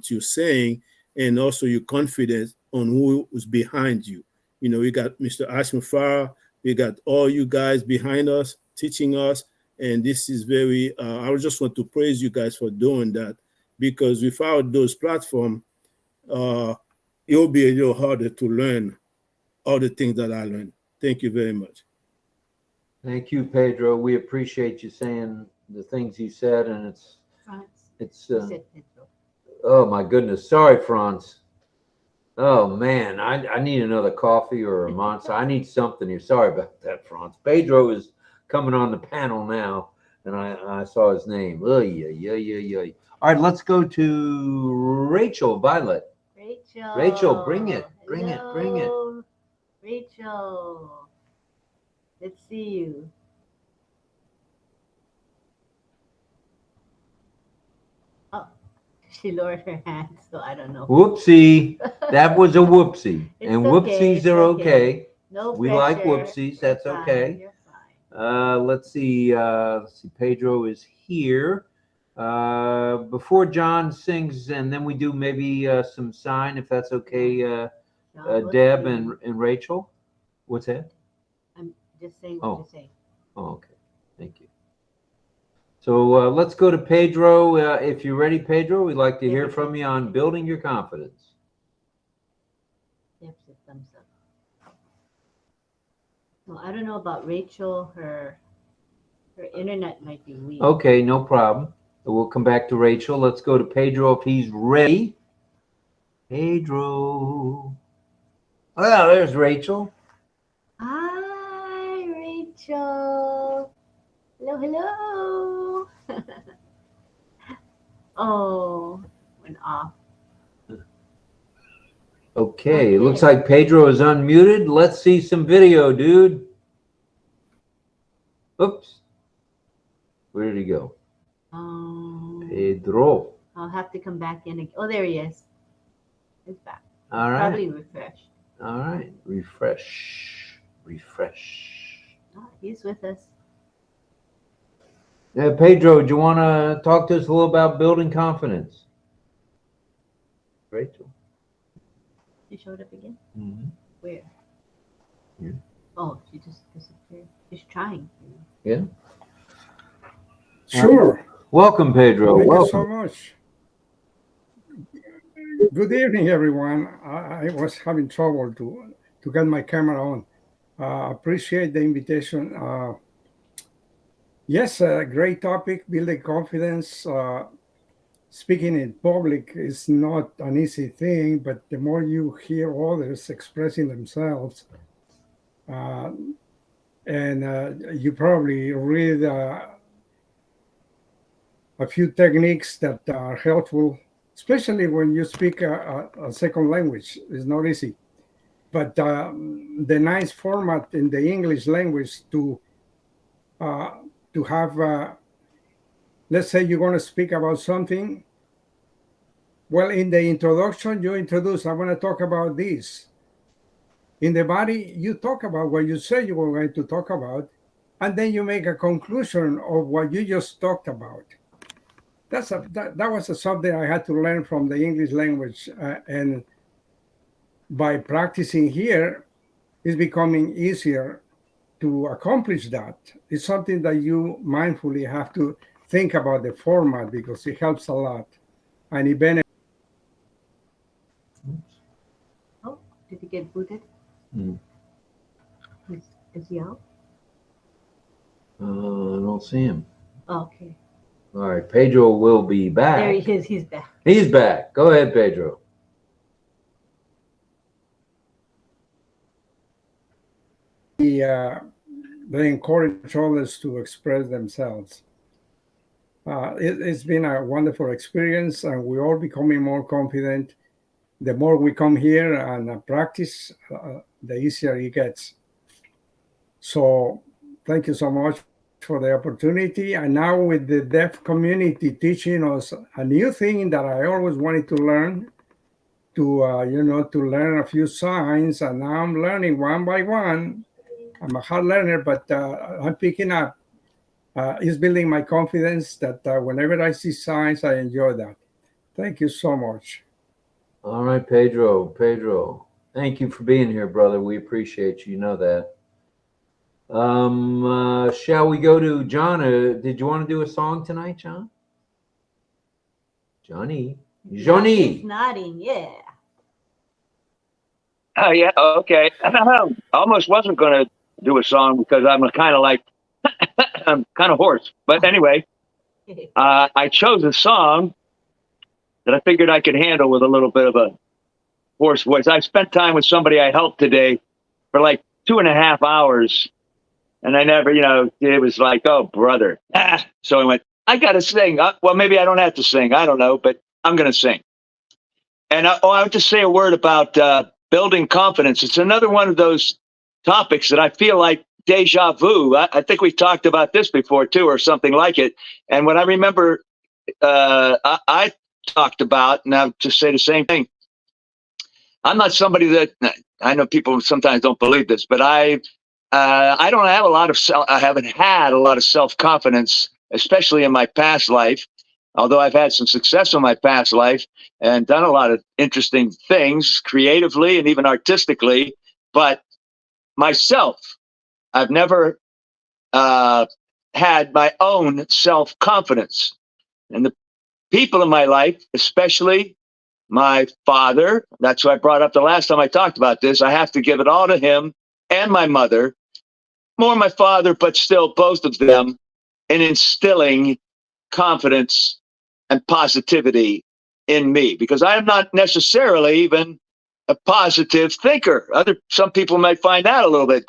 you're saying, and also you're confident on who is behind you. You know, we got Mr. Ashman, we got all you guys behind us, teaching us. And this is very, I just want to praise you guys for doing that, because without those platforms, it'll be a little harder to learn all the things that I learned. Thank you very much. Thank you, Pedro. We appreciate you saying the things you said, and oh my goodness. Sorry, Franz. Oh man, I need another coffee or a monster. I need something here. Sorry about that, Franz. Pedro is coming on the panel now, and I saw his name. Oh, yeah. All right, let's go to Rachel Violet. Rachel, bring it. Rachel, let's see you. Oh, she lowered her hand, so I don't know. Whoopsie. That was a whoopsie. And okay, whoopsies are okay. No we pressure. Like whoopsies. That's You're okay. Fine. You're fine. Let's see. Pedro is here. Before John sings, and then we do maybe some sign, if that's okay, Deb and Rachel. What's that? I'm just saying what you're saying. Oh, okay. Thank you. So let's go to Pedro. If you're ready, Pedro, we'd like to hear from you on building your confidence. Yep, thumbs up. Well, I don't know about Rachel. Her internet might be weak. Okay, no problem. We'll come back to Rachel. Let's go to Pedro if he's ready. Pedro. Well, there's Rachel. Hi, Rachel. Hello. Oh, went off. Okay, it looks like Pedro is unmuted. Let's see some video, dude. Oops. Where did he go? Pedro. I'll have to come back in. Oh, there he is. He's back. All right. Probably refresh. All right. Refresh. Oh, he's with us. Pedro, do you want to talk to us a little about building confidence? Rachel. She showed up again? Mm-hmm. Where? Yeah. Oh, she just disappeared. She's trying. Yeah. Sure. Welcome, Pedro. Thank Welcome. you so much. Good evening, everyone. I was having trouble to get my camera on. Appreciate the invitation. Yes, great topic, building confidence. Speaking in public is not an easy thing, but the more you hear others expressing themselves, and you probably read a few techniques that are helpful, especially when you speak a second language. It's not easy. But the nice format in the English language to to have, let's say you're going to speak about something. Well, in the introduction, you introduce, I want to talk about this. In the body, you talk about what you say you were going to talk about, and then you make a conclusion of what you just talked about. That was something I had to learn from the English language, and by practicing here, it's becoming easier to accomplish that. It's something that you mindfully have to think about the format because it helps a lot, and it benefits. Oh, did he get booted? Is he out? I don't see him. Okay. All right, Pedro will be back. There he is. He's back. He's back. Go ahead, Pedro. They encourage others to express themselves. It's been a wonderful experience, and we're all becoming more confident. The more we come here and practice, the easier it gets. So thank you so much for the opportunity. And now with the deaf community teaching us a new thing that I always wanted to learn, to learn a few signs, and now I'm learning one by one. I'm a hard learner, but I'm picking up. It's building my confidence that whenever I see signs, I enjoy that. Thank you so much. All right, Pedro. Pedro, thank you for being here, brother. We appreciate you. You know that. Shall we go to John? Did you want to do a song tonight, John? Johnny. He's nodding, yeah. Oh, yeah, okay. I almost wasn't going to do a song because I'm kind of like, I'm kind of hoarse. But anyway, I chose a song that I figured I could handle with a little bit of a hoarse voice. I spent time with somebody I helped today for like 2.5 hours. And I never, it was like, oh, brother. So I went, I got to sing. Well, maybe I don't have to sing. I don't know, but I'm going to sing. And I would just say a word about building confidence. It's another one of those topics that I feel like deja vu. I think we talked about this before too, or something like it. And when I remember, I talked about, and I'll just say the same thing. I'm not somebody that, I know people sometimes don't believe this, but I don't have I haven't had a lot of self-confidence, especially in my past life. Although I've had some success in my past life and done a lot of interesting things creatively and even artistically, but myself, I've never had my own self-confidence. And the people in my life, especially my father, that's what I brought up the last time I talked about this. I have to give it all to him and my mother, more my father, but still both of them, in instilling confidence and positivity in me, because I am not necessarily even a positive thinker. Some people might find that a little bit,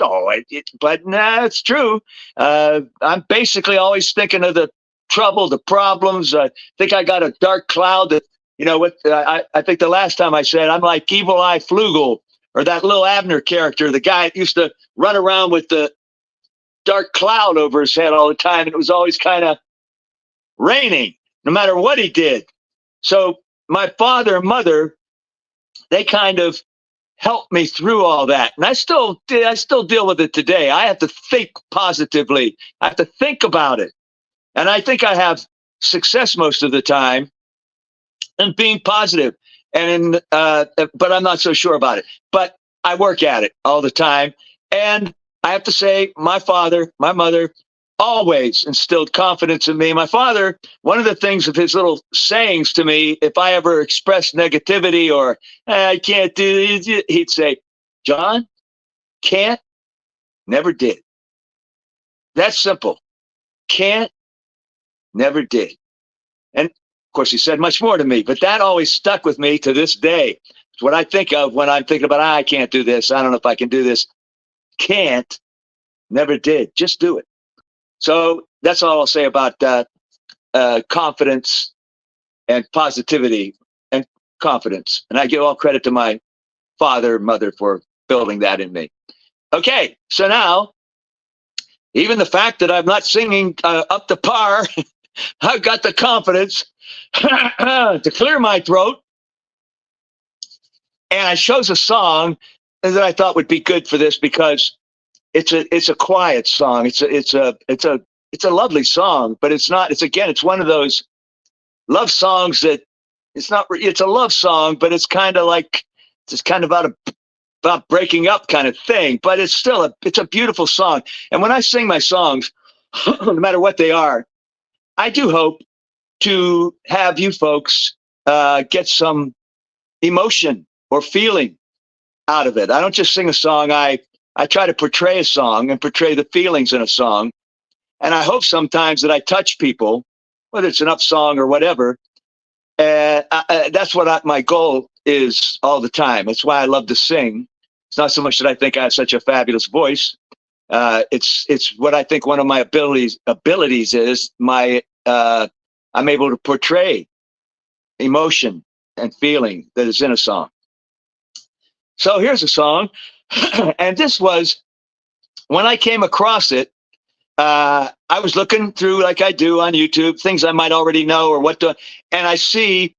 but nah, it's true. I'm basically always thinking of the trouble, the problems. I think I got a dark cloud that, I think the last time I said I'm like 𝗕𝗂𝗶𝗶𝗶𝗶, or that little Abner character, the guy that used to run around with the dark cloud over his head all the time, and it was always kind of raining, no matter what he did. So my father and mother, they kind of helped me through all that. And I still deal with it today. I have to think positively. I have to think about it. And I think I have success most of the time in being positive. But I'm not so sure about it. But I work at it all the time. And I have to say, my father, my mother, always instilled confidence in me. My father, one of the things of his little sayings to me, if I ever expressed negativity or I can't do it, he'd say, John, can't, never did. That's simple. Can't, never did. And of course, he said much more to me, but that always stuck with me to this day. It's what I think of when I'm thinking about, I can't do this. I don't know if I can do this. Can't, never did. Just do it. So that's all I'll say about confidence and positivity and confidence. And I give all credit to my father and mother for building that in me. Okay, so now even the fact that I'm not singing up to par, I've got the confidence to clear my throat. And I chose a song that I thought would be good for this because it's a quiet song. It's a lovely song, but it's not. It's one of those love songs that it's not. It's a love song, but it's kind of like it's kind of about breaking up kind of thing. But it's still it's a beautiful song. And when I sing my songs, no matter what they are, I do hope to have you folks get some emotion or feeling out of it. I don't just sing a song. I try to portray a song and portray the feelings in a song. And I hope sometimes that I touch people, whether it's an up song or whatever. That's what my goal is all the time. It's why I love to sing. It's not so much that I think I have such a fabulous voice. It's what I think one of my abilities is I'm able to portray emotion and feeling that is in a song. So here's a song, and this was when I came across it. I was looking through, like I do on YouTube, things I might already know or and I see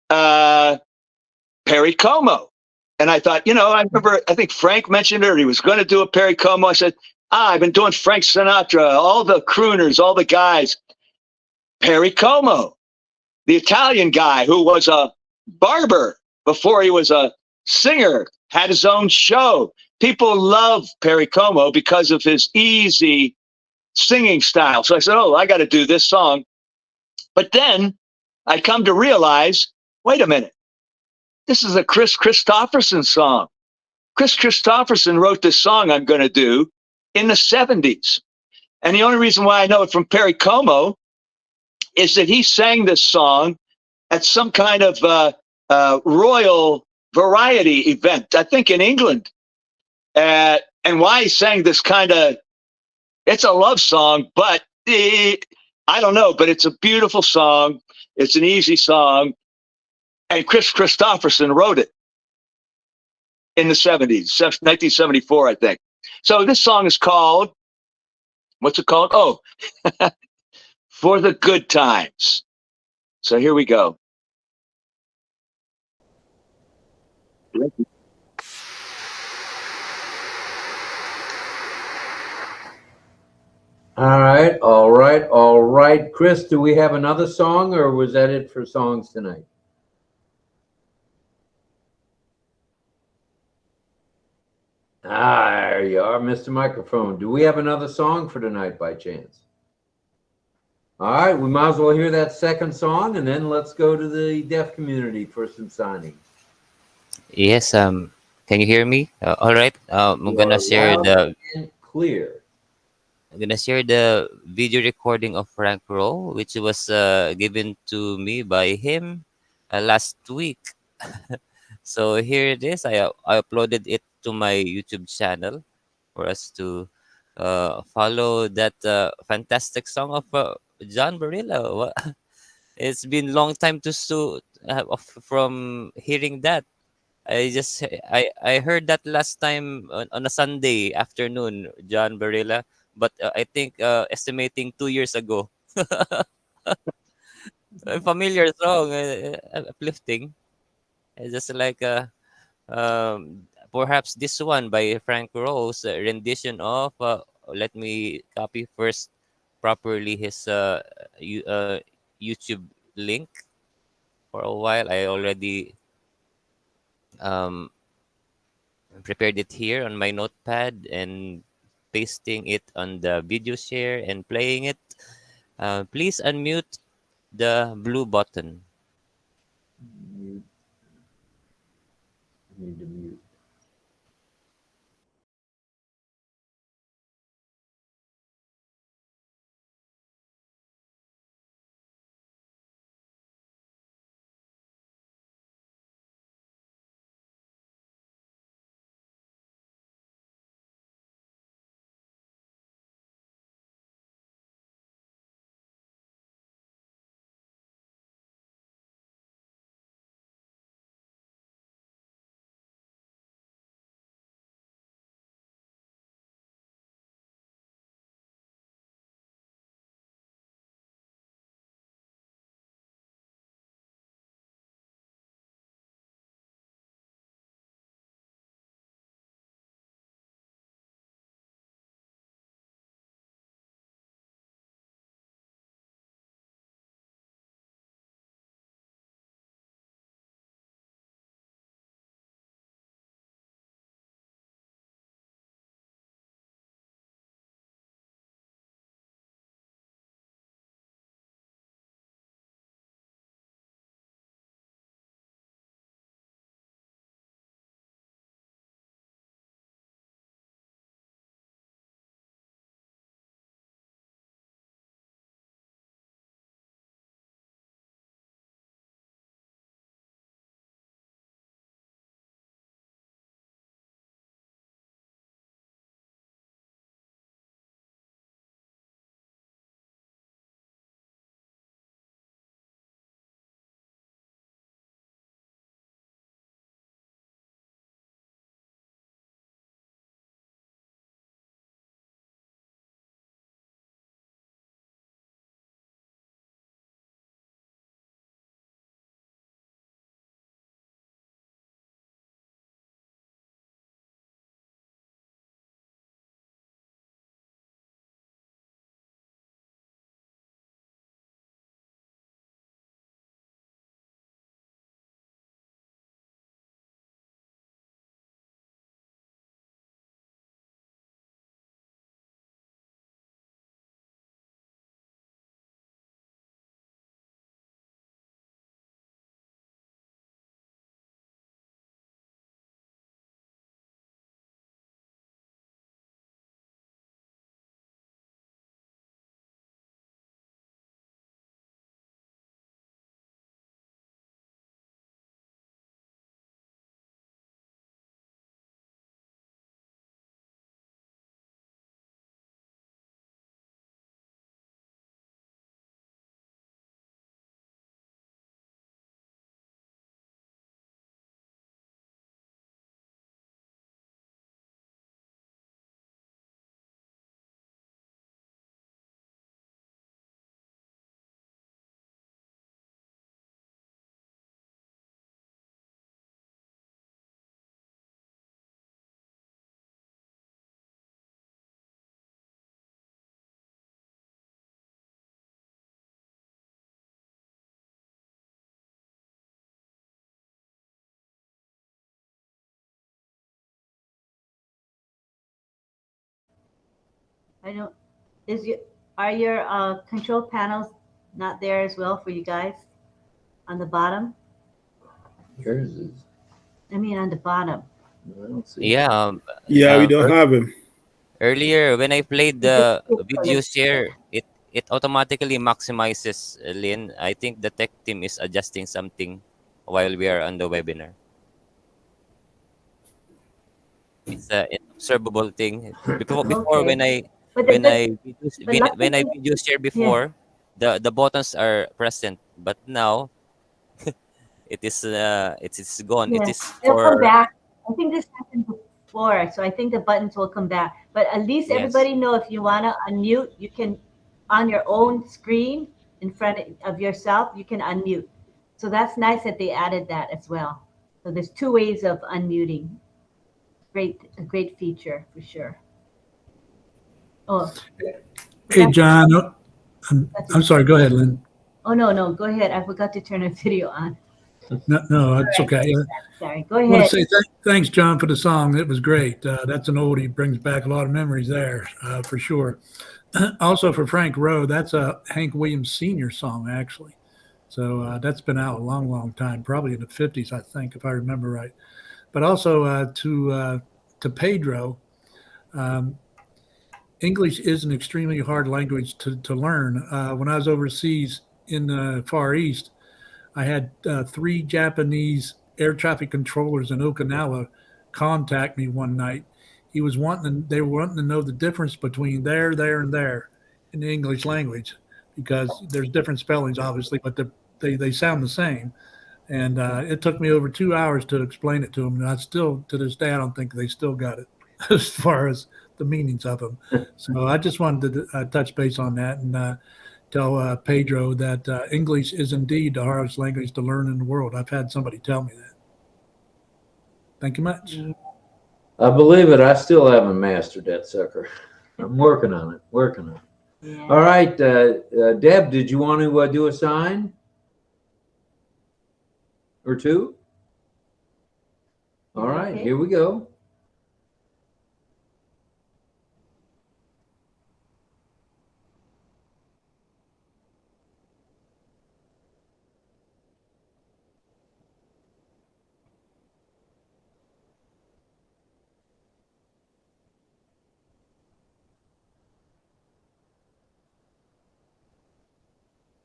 𝗕𝗂𝗶𝗹𝗶𝗶, and I thought, I think Frank mentioned it, or he was going to do a 𝗕𝗂𝗶𝗹𝗶. I said, I've been doing Frank Sinatra, all the crooners, all the guys. 𝗕𝗂𝗶𝗹𝗶, the Italian guy who was a barber before he was a singer, had his own show. People love 𝗕𝗂𝗶𝗹𝗶 because of his easy singing style. So I said, I got to do this song. But then I come to realize, wait a minute, this is a Kris Kristofferson song. Kris Kristofferson wrote this song I'm going to do in the 70s. And the only reason why I know it from 𝗕𝗂𝗶𝗹𝗶 is that he sang this song at some kind of royal variety event, I think in England. And why he sang this it's a love song, but I don't know, but it's a beautiful song. It's an easy song. And Kris Kristofferson wrote it in the 70s, 1974, I think. So this song is called, what's it called? Oh, For the Good Times. So here we go. All right. Chris, do we have another song, or was that it for songs tonight? There you are, Mr. Microphone. Do we have another song for tonight by chance? All right, we might as well hear that second song, and then let's go to the deaf community for some signing. Yes, can you hear me? All right. I'm gonna share loud and clear. I'm gonna share the video recording of Frank Rowe, which was given to me by him last week. So here it is. I uploaded it to my YouTube channel for us to follow that fantastic song of 𝗕𝗂𝗶𝗶𝗶𝗃. It's been long time from hearing that. I heard that last time on a Sunday afternoon, 𝗕𝗂𝗶𝗃, but I think estimating 2 years ago. A familiar song, uplifting. It's just like perhaps this one by Frank Rowe's rendition of. Let me copy first properly his YouTube link. For a while, I already prepared it here on my notepad and pasting it on the video share and playing it. Please unmute the blue button. Mute. Need to mute. I don't. Are your control panels not there as well for you guys on the bottom? Yours is. I mean, on the bottom. I don't see. Yeah. Yeah, we don't have him. Earlier, when I played the video share, it automatically maximizes, Lynn. I think the tech team is adjusting something while we are on the webinar. It's an observable thing. Before Okay. when I But when the, I but luckily, when I video share before, the buttons are present, but now it's gone. It yeah, is they'll come for back. I think this happened before, so I think the buttons will come back. But at least yes. everybody know if you want to unmute, you can on your own screen in front of yourself, you can unmute. So that's nice that they added that as well. So there's 2 ways of unmuting. A great feature for sure. Oh, Hey, John. I'm sorry. Go ahead, Lynn. oh no, go ahead. I forgot to turn the video on. No, it's Right. okay. Sorry, go I want ahead. to say thanks, John, for the song. It was great. That's an oldie. Brings back a lot of memories there, for sure. Also for Frank Rowe, that's a Hank Williams Sr. song, actually. So that's been out a long, long time, probably in the 50s, I think, if I remember right. But also to Pedro, English is an extremely hard language to learn. When I was overseas in the Far East, I had 3 Japanese air traffic controllers in Okinawa contact me one night. They were wanting to know the difference between there, and there in the English language, because there's different spellings, obviously, but they sound the same. And it took me over 2 hours to explain it to them. And I still, to this day, I don't think they still got it as far as the meanings of them. So I just wanted to touch base on that and tell Pedro that English is indeed the hardest language to learn in the world. I've had somebody tell me that. Thank you much. I believe it. I still haven't mastered that sucker. I'm working on it. Yeah. All right, Deb, did you want to do a sign or two? All right, Okay. here we go.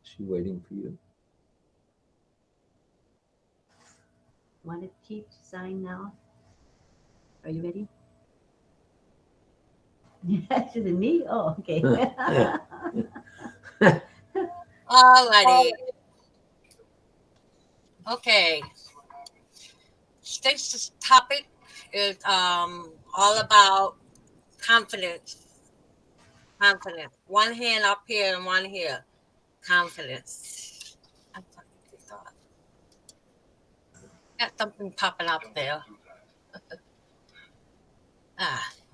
Is she waiting for you? Want to keep sign now? Are you ready? Yeah, she's in me. Oh, okay. Alrighty. Okay. Today's topic is all about confidence. Confidence. One hand up here and one here. Confidence. Got something popping up there.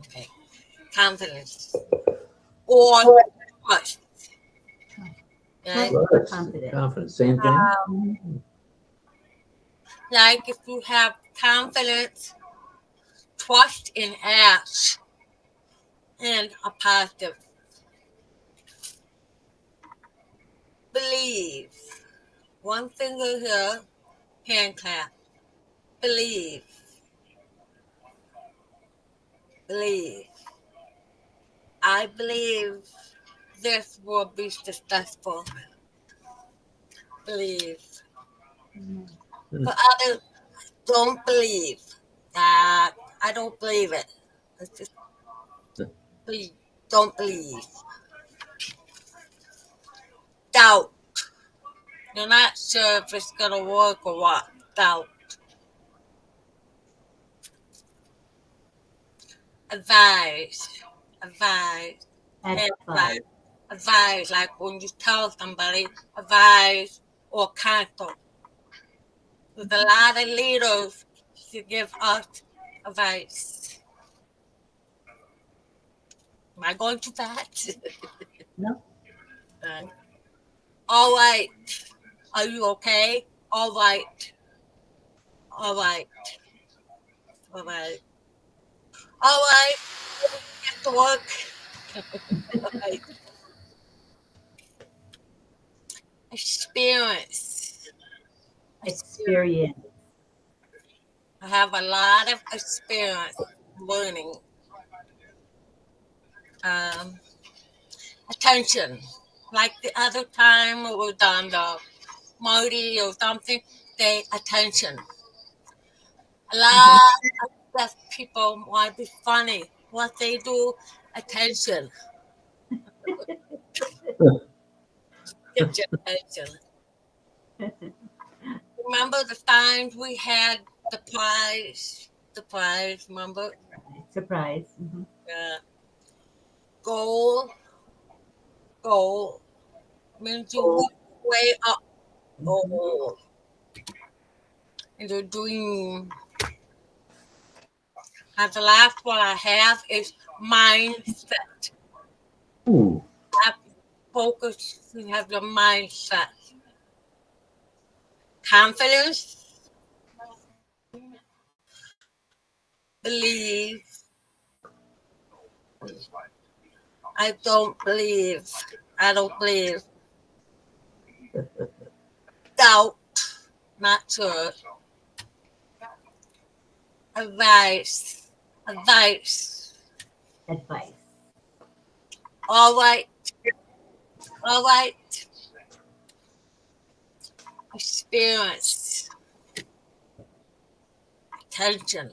Okay. Confidence. Or trust. Okay. Confidence. Same thing. Like if you have confidence, trust in acts, and a positive. Believe. One finger here, hand clap. Believe. Believe. I believe this will be successful. Believe. But others don't believe. I don't believe it. It's just please don't believe. Doubt. You're not sure if it's gonna work or what. Doubt. Advise. Advise. Advise. Advise, like when you tell somebody, advise or counsel. There's a lot of leaders to give us advice. Am I going too fast? No. All right. Are you okay? All right. All right. All right. All right. Get to work. Like, experience. Experience. I have a lot of experience learning. Attention. Like the other time we were on the Modi or something, they attention. A lot of deaf people want to be funny. What they do, attention. Get your attention. Remember the times we had the prize, remember? Surprise. Mm-hmm. Goal means you work way up. Goal. And your dream. And the last one I have is mindset. Ooh. Have focus, you have your mindset. Confidence. Believe. I don't believe. Doubt. Not sure. Advice. All right. Experience. Attention.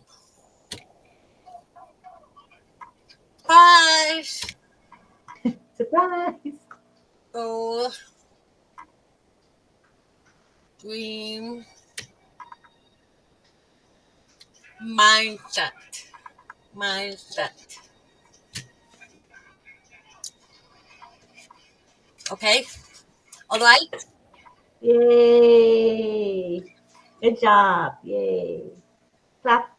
Surprise. Goal. Dream. Mindset. Okay. All right. Yay. Good job. Yay. Clap.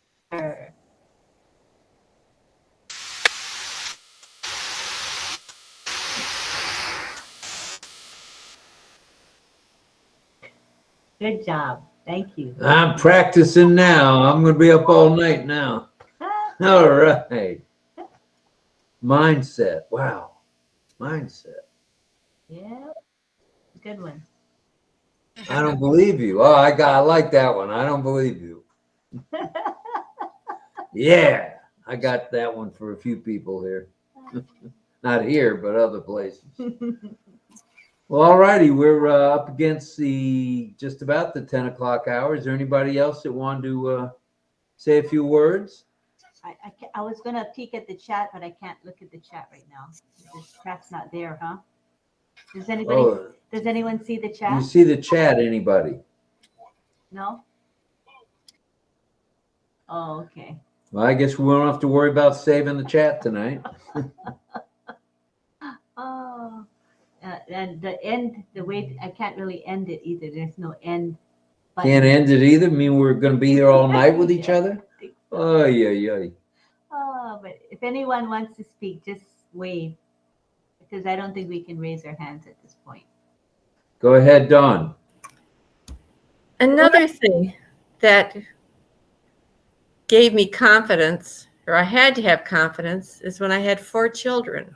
Good job. Thank you. I'm practicing now. I'm going to be up all night now. All right. Mindset. Wow. Mindset. Yeah. Good one. I don't believe you. Oh, I like that one. I don't believe you. Yeah. I got that one for a few people here. Not here, but other places. Well, all righty. We're up against just about the 10 o'clock hour. Is there anybody else that wanted to say a few words? I was going to peek at the chat, but I can't look at the chat right now. The chat's not there, huh? Does anyone see the chat? You see the chat, anybody? No? Oh, okay. Well, I guess we won't have to worry about saving the chat tonight. Oh, and the way I can't really end it either. There's no end button. Can't end it either. I mean, we're going to be here all night with each other. Oh, yeah. Oh, but if anyone wants to speak, just wave, because I don't think we can raise our hands at this point. Go ahead, Dawn. Another thing that gave me confidence, or I had to have confidence, is when I had 4 children.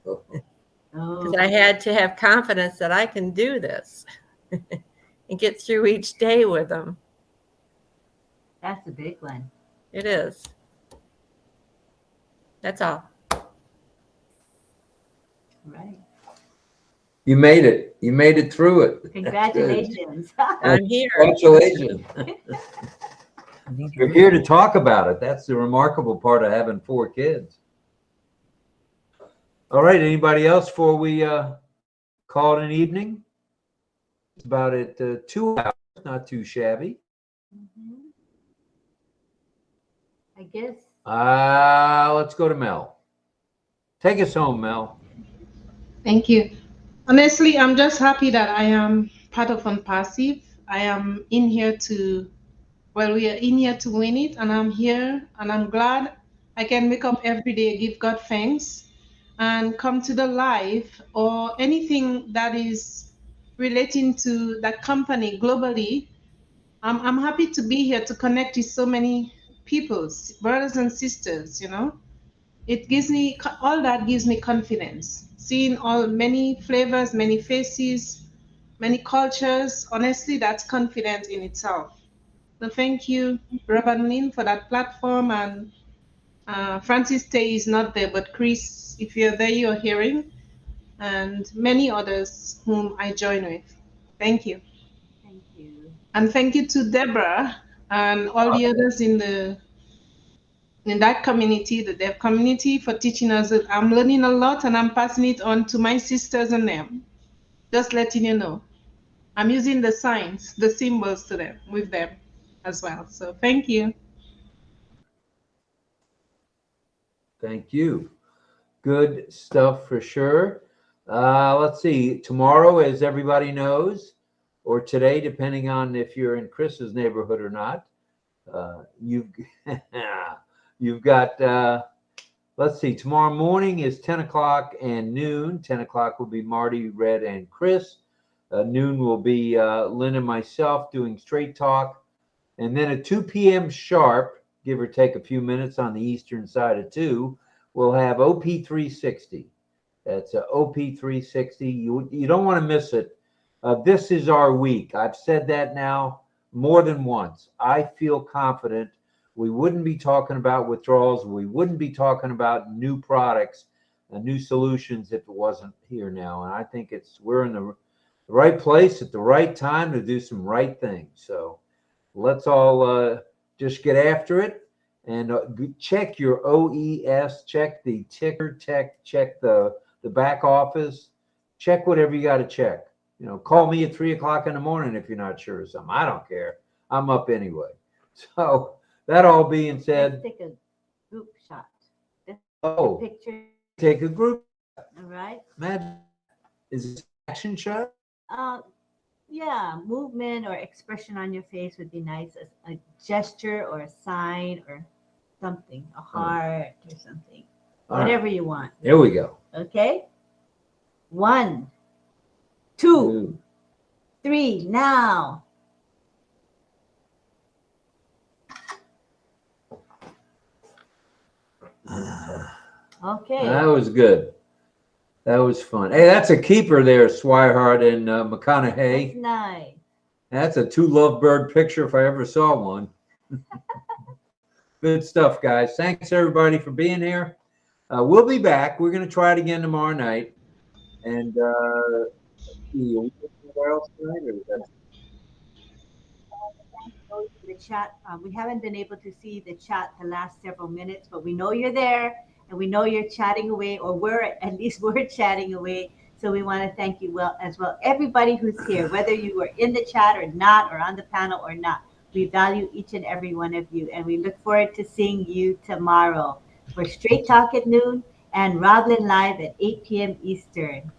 Because I had to have confidence that I can do this and get through each day with them. That's a big one. It is. That's all. Right. You made it. You made it through it. Congratulations. I'm here. Congratulations. You're here to talk about it. That's the remarkable part of having 4 kids. All right. Anybody else before we call it an evening? It's about at 2 hours. Not too shabby. I guess. Let's go to Mel. Take us home, Mel. Thank you. Honestly, I'm just happy that I am part of ONPASSIVE. I am in here we are in here to win it, and I'm here, and I'm glad I can wake up every day, give God thanks, and come to the live or anything that is relating to that company globally. I'm happy to be here to connect with so many people, brothers and sisters, it gives me, all that gives me confidence. Seeing all many flavors, many faces, many cultures, honestly, that's confidence in itself. So thank you, RobLynn, for that platform. And Francis Tay is not there, but Chris, if you're there, you're hearing, and many others whom I join with. Thank you. Thank you. And thank you to Deborah and all the others in that community, the dev community, for teaching us. I'm learning a lot and I'm passing it on to my sisters and them. Just letting you know. I'm using the signs, the symbols to them, with them as well. So thank you. Thank you. Good stuff for sure. Let's see. Tomorrow, as everybody knows, or today, depending on if you're in Chris's neighborhood or not, you've got. Let's see. Tomorrow morning is 10 o'clock and noon. 10 o'clock will be Marty, Red, and Chris. Noon will be Lynn and myself doing straight talk, and then at 2 p.m. sharp, give or take a few minutes on the eastern side of 2, we'll have OP 360. That's OP 360. You don't want to miss it. This is our week. I've said that now more than once. I feel confident we wouldn't be talking about withdrawals. We wouldn't be talking about new products and new solutions if it wasn't here now. And I think we're in the right place at the right time to do some right things. So let's all just get after it. And check your OES, check the ticker tech, check the back office, check whatever you got to check. Call me at 3 o'clock in the morning if you're not sure of something. I don't care. I'm up anyway. So that all being said, Let's take a group shot. Picture. Take a group. All right. Imagine, is this action shot? Yeah, movement or expression on your face would be nice. A gesture or a sign or something, a heart or something, whatever you want. Here we go. Okay. 1, 2, 3, now. Okay. That was good. That was fun. Hey, that's a keeper there, Swihart and McConaughey. That's nice. That's a two lovebird picture if I ever saw one. Good stuff, guys. Thanks, everybody, for being here. We'll be back. We're going to try it again tomorrow night. And where else tonight? The chat. We haven't been able to see the chat the last several minutes, but we know you're there and we know you're chatting away, or we're chatting away. So we want to thank you as well. Everybody who's here, whether you were in the chat or not, or on the panel or not, we value each and every one of you, and we look forward to seeing you tomorrow for Straight Talk at noon and RobLynnLive at 8 p.m. Eastern.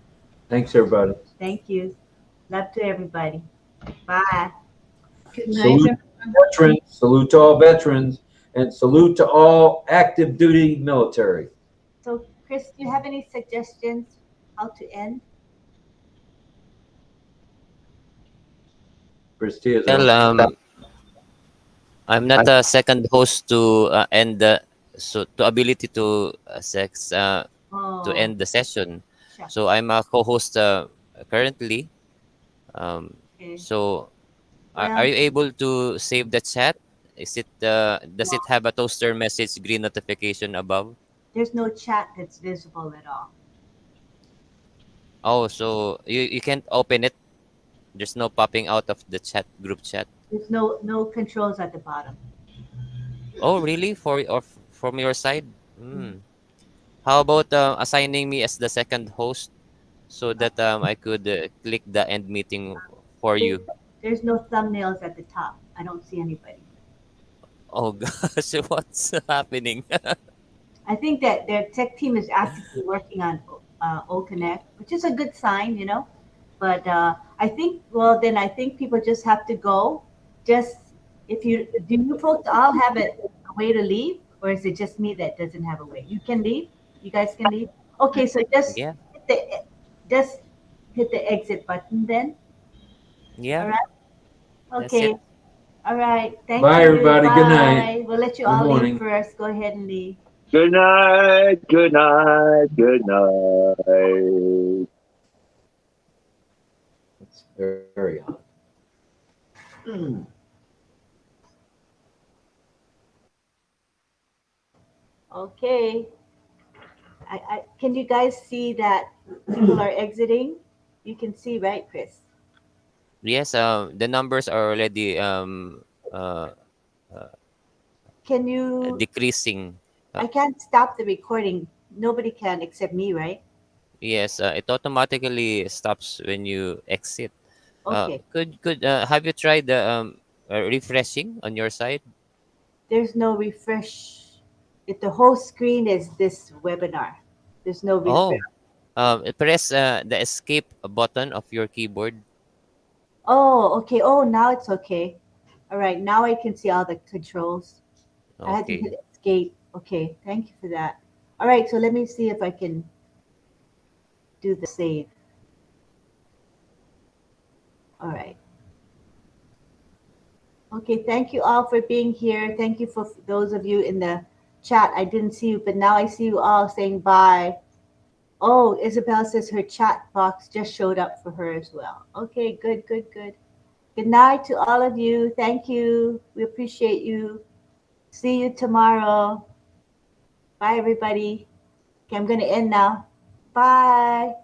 Thanks, everybody. Thank you. Love to everybody. Bye. Good night, Salute veterans, salute to all veterans, and salute to all active duty military. So, Chris, do you have any suggestions how to end? Well, I'm not a second host to end to ability to to end the session. Sure. So I'm a co-host currently. Okay. So are you able to save the chat? Is it does it have a toaster message green notification above? There's no chat that's visible at all. Oh, so you can't open it. There's no popping out of the group chat. There's no controls at the bottom. Oh, really? From your side? How about assigning me as the second host so that I could click the end meeting for you? There's no thumbnails at the top. I don't see anybody. Oh gosh, what's happening? I think that their tech team is actively working on OConnect, which is a good sign, But I think people just have to go. Do you folks all have a way to leave, or is it just me that doesn't have a way? You can leave. You guys can leave. Okay, so just hit the exit button then. Yeah. All right. That's Okay. it. All right. Thank you. Bye, everybody. Bye. Good night. We'll let you Good all morning. leave first. Go ahead and leave. Good night, good night, good night. It's very, very odd. Okay. Can you guys see that people are exiting? You can see, right, Chris? Yes, the numbers are already Can you? decreasing. I can't stop the recording. Nobody can except me, right? Yes, it automatically stops when you exit. Okay. Could have you tried the refreshing on your side? There's no refresh. If the whole screen is this webinar, there's no refresh. Oh, press the escape button of your keyboard. Oh, okay. Oh, now it's okay. All right. Now I can see all the controls. I had to Okay. hit escape. Okay. Thank you for that. All right. So let me see if I can do the save. All right. Okay. Thank you all for being here. Thank you for those of you in the chat. I didn't see you, but now I see you all saying bye. Oh, Isabel says her chat box just showed up for her as well. Okay, good, good, good. Good night to all of you. Thank you. We appreciate you. See you tomorrow. Bye, everybody. Okay, I'm going to end now. Bye.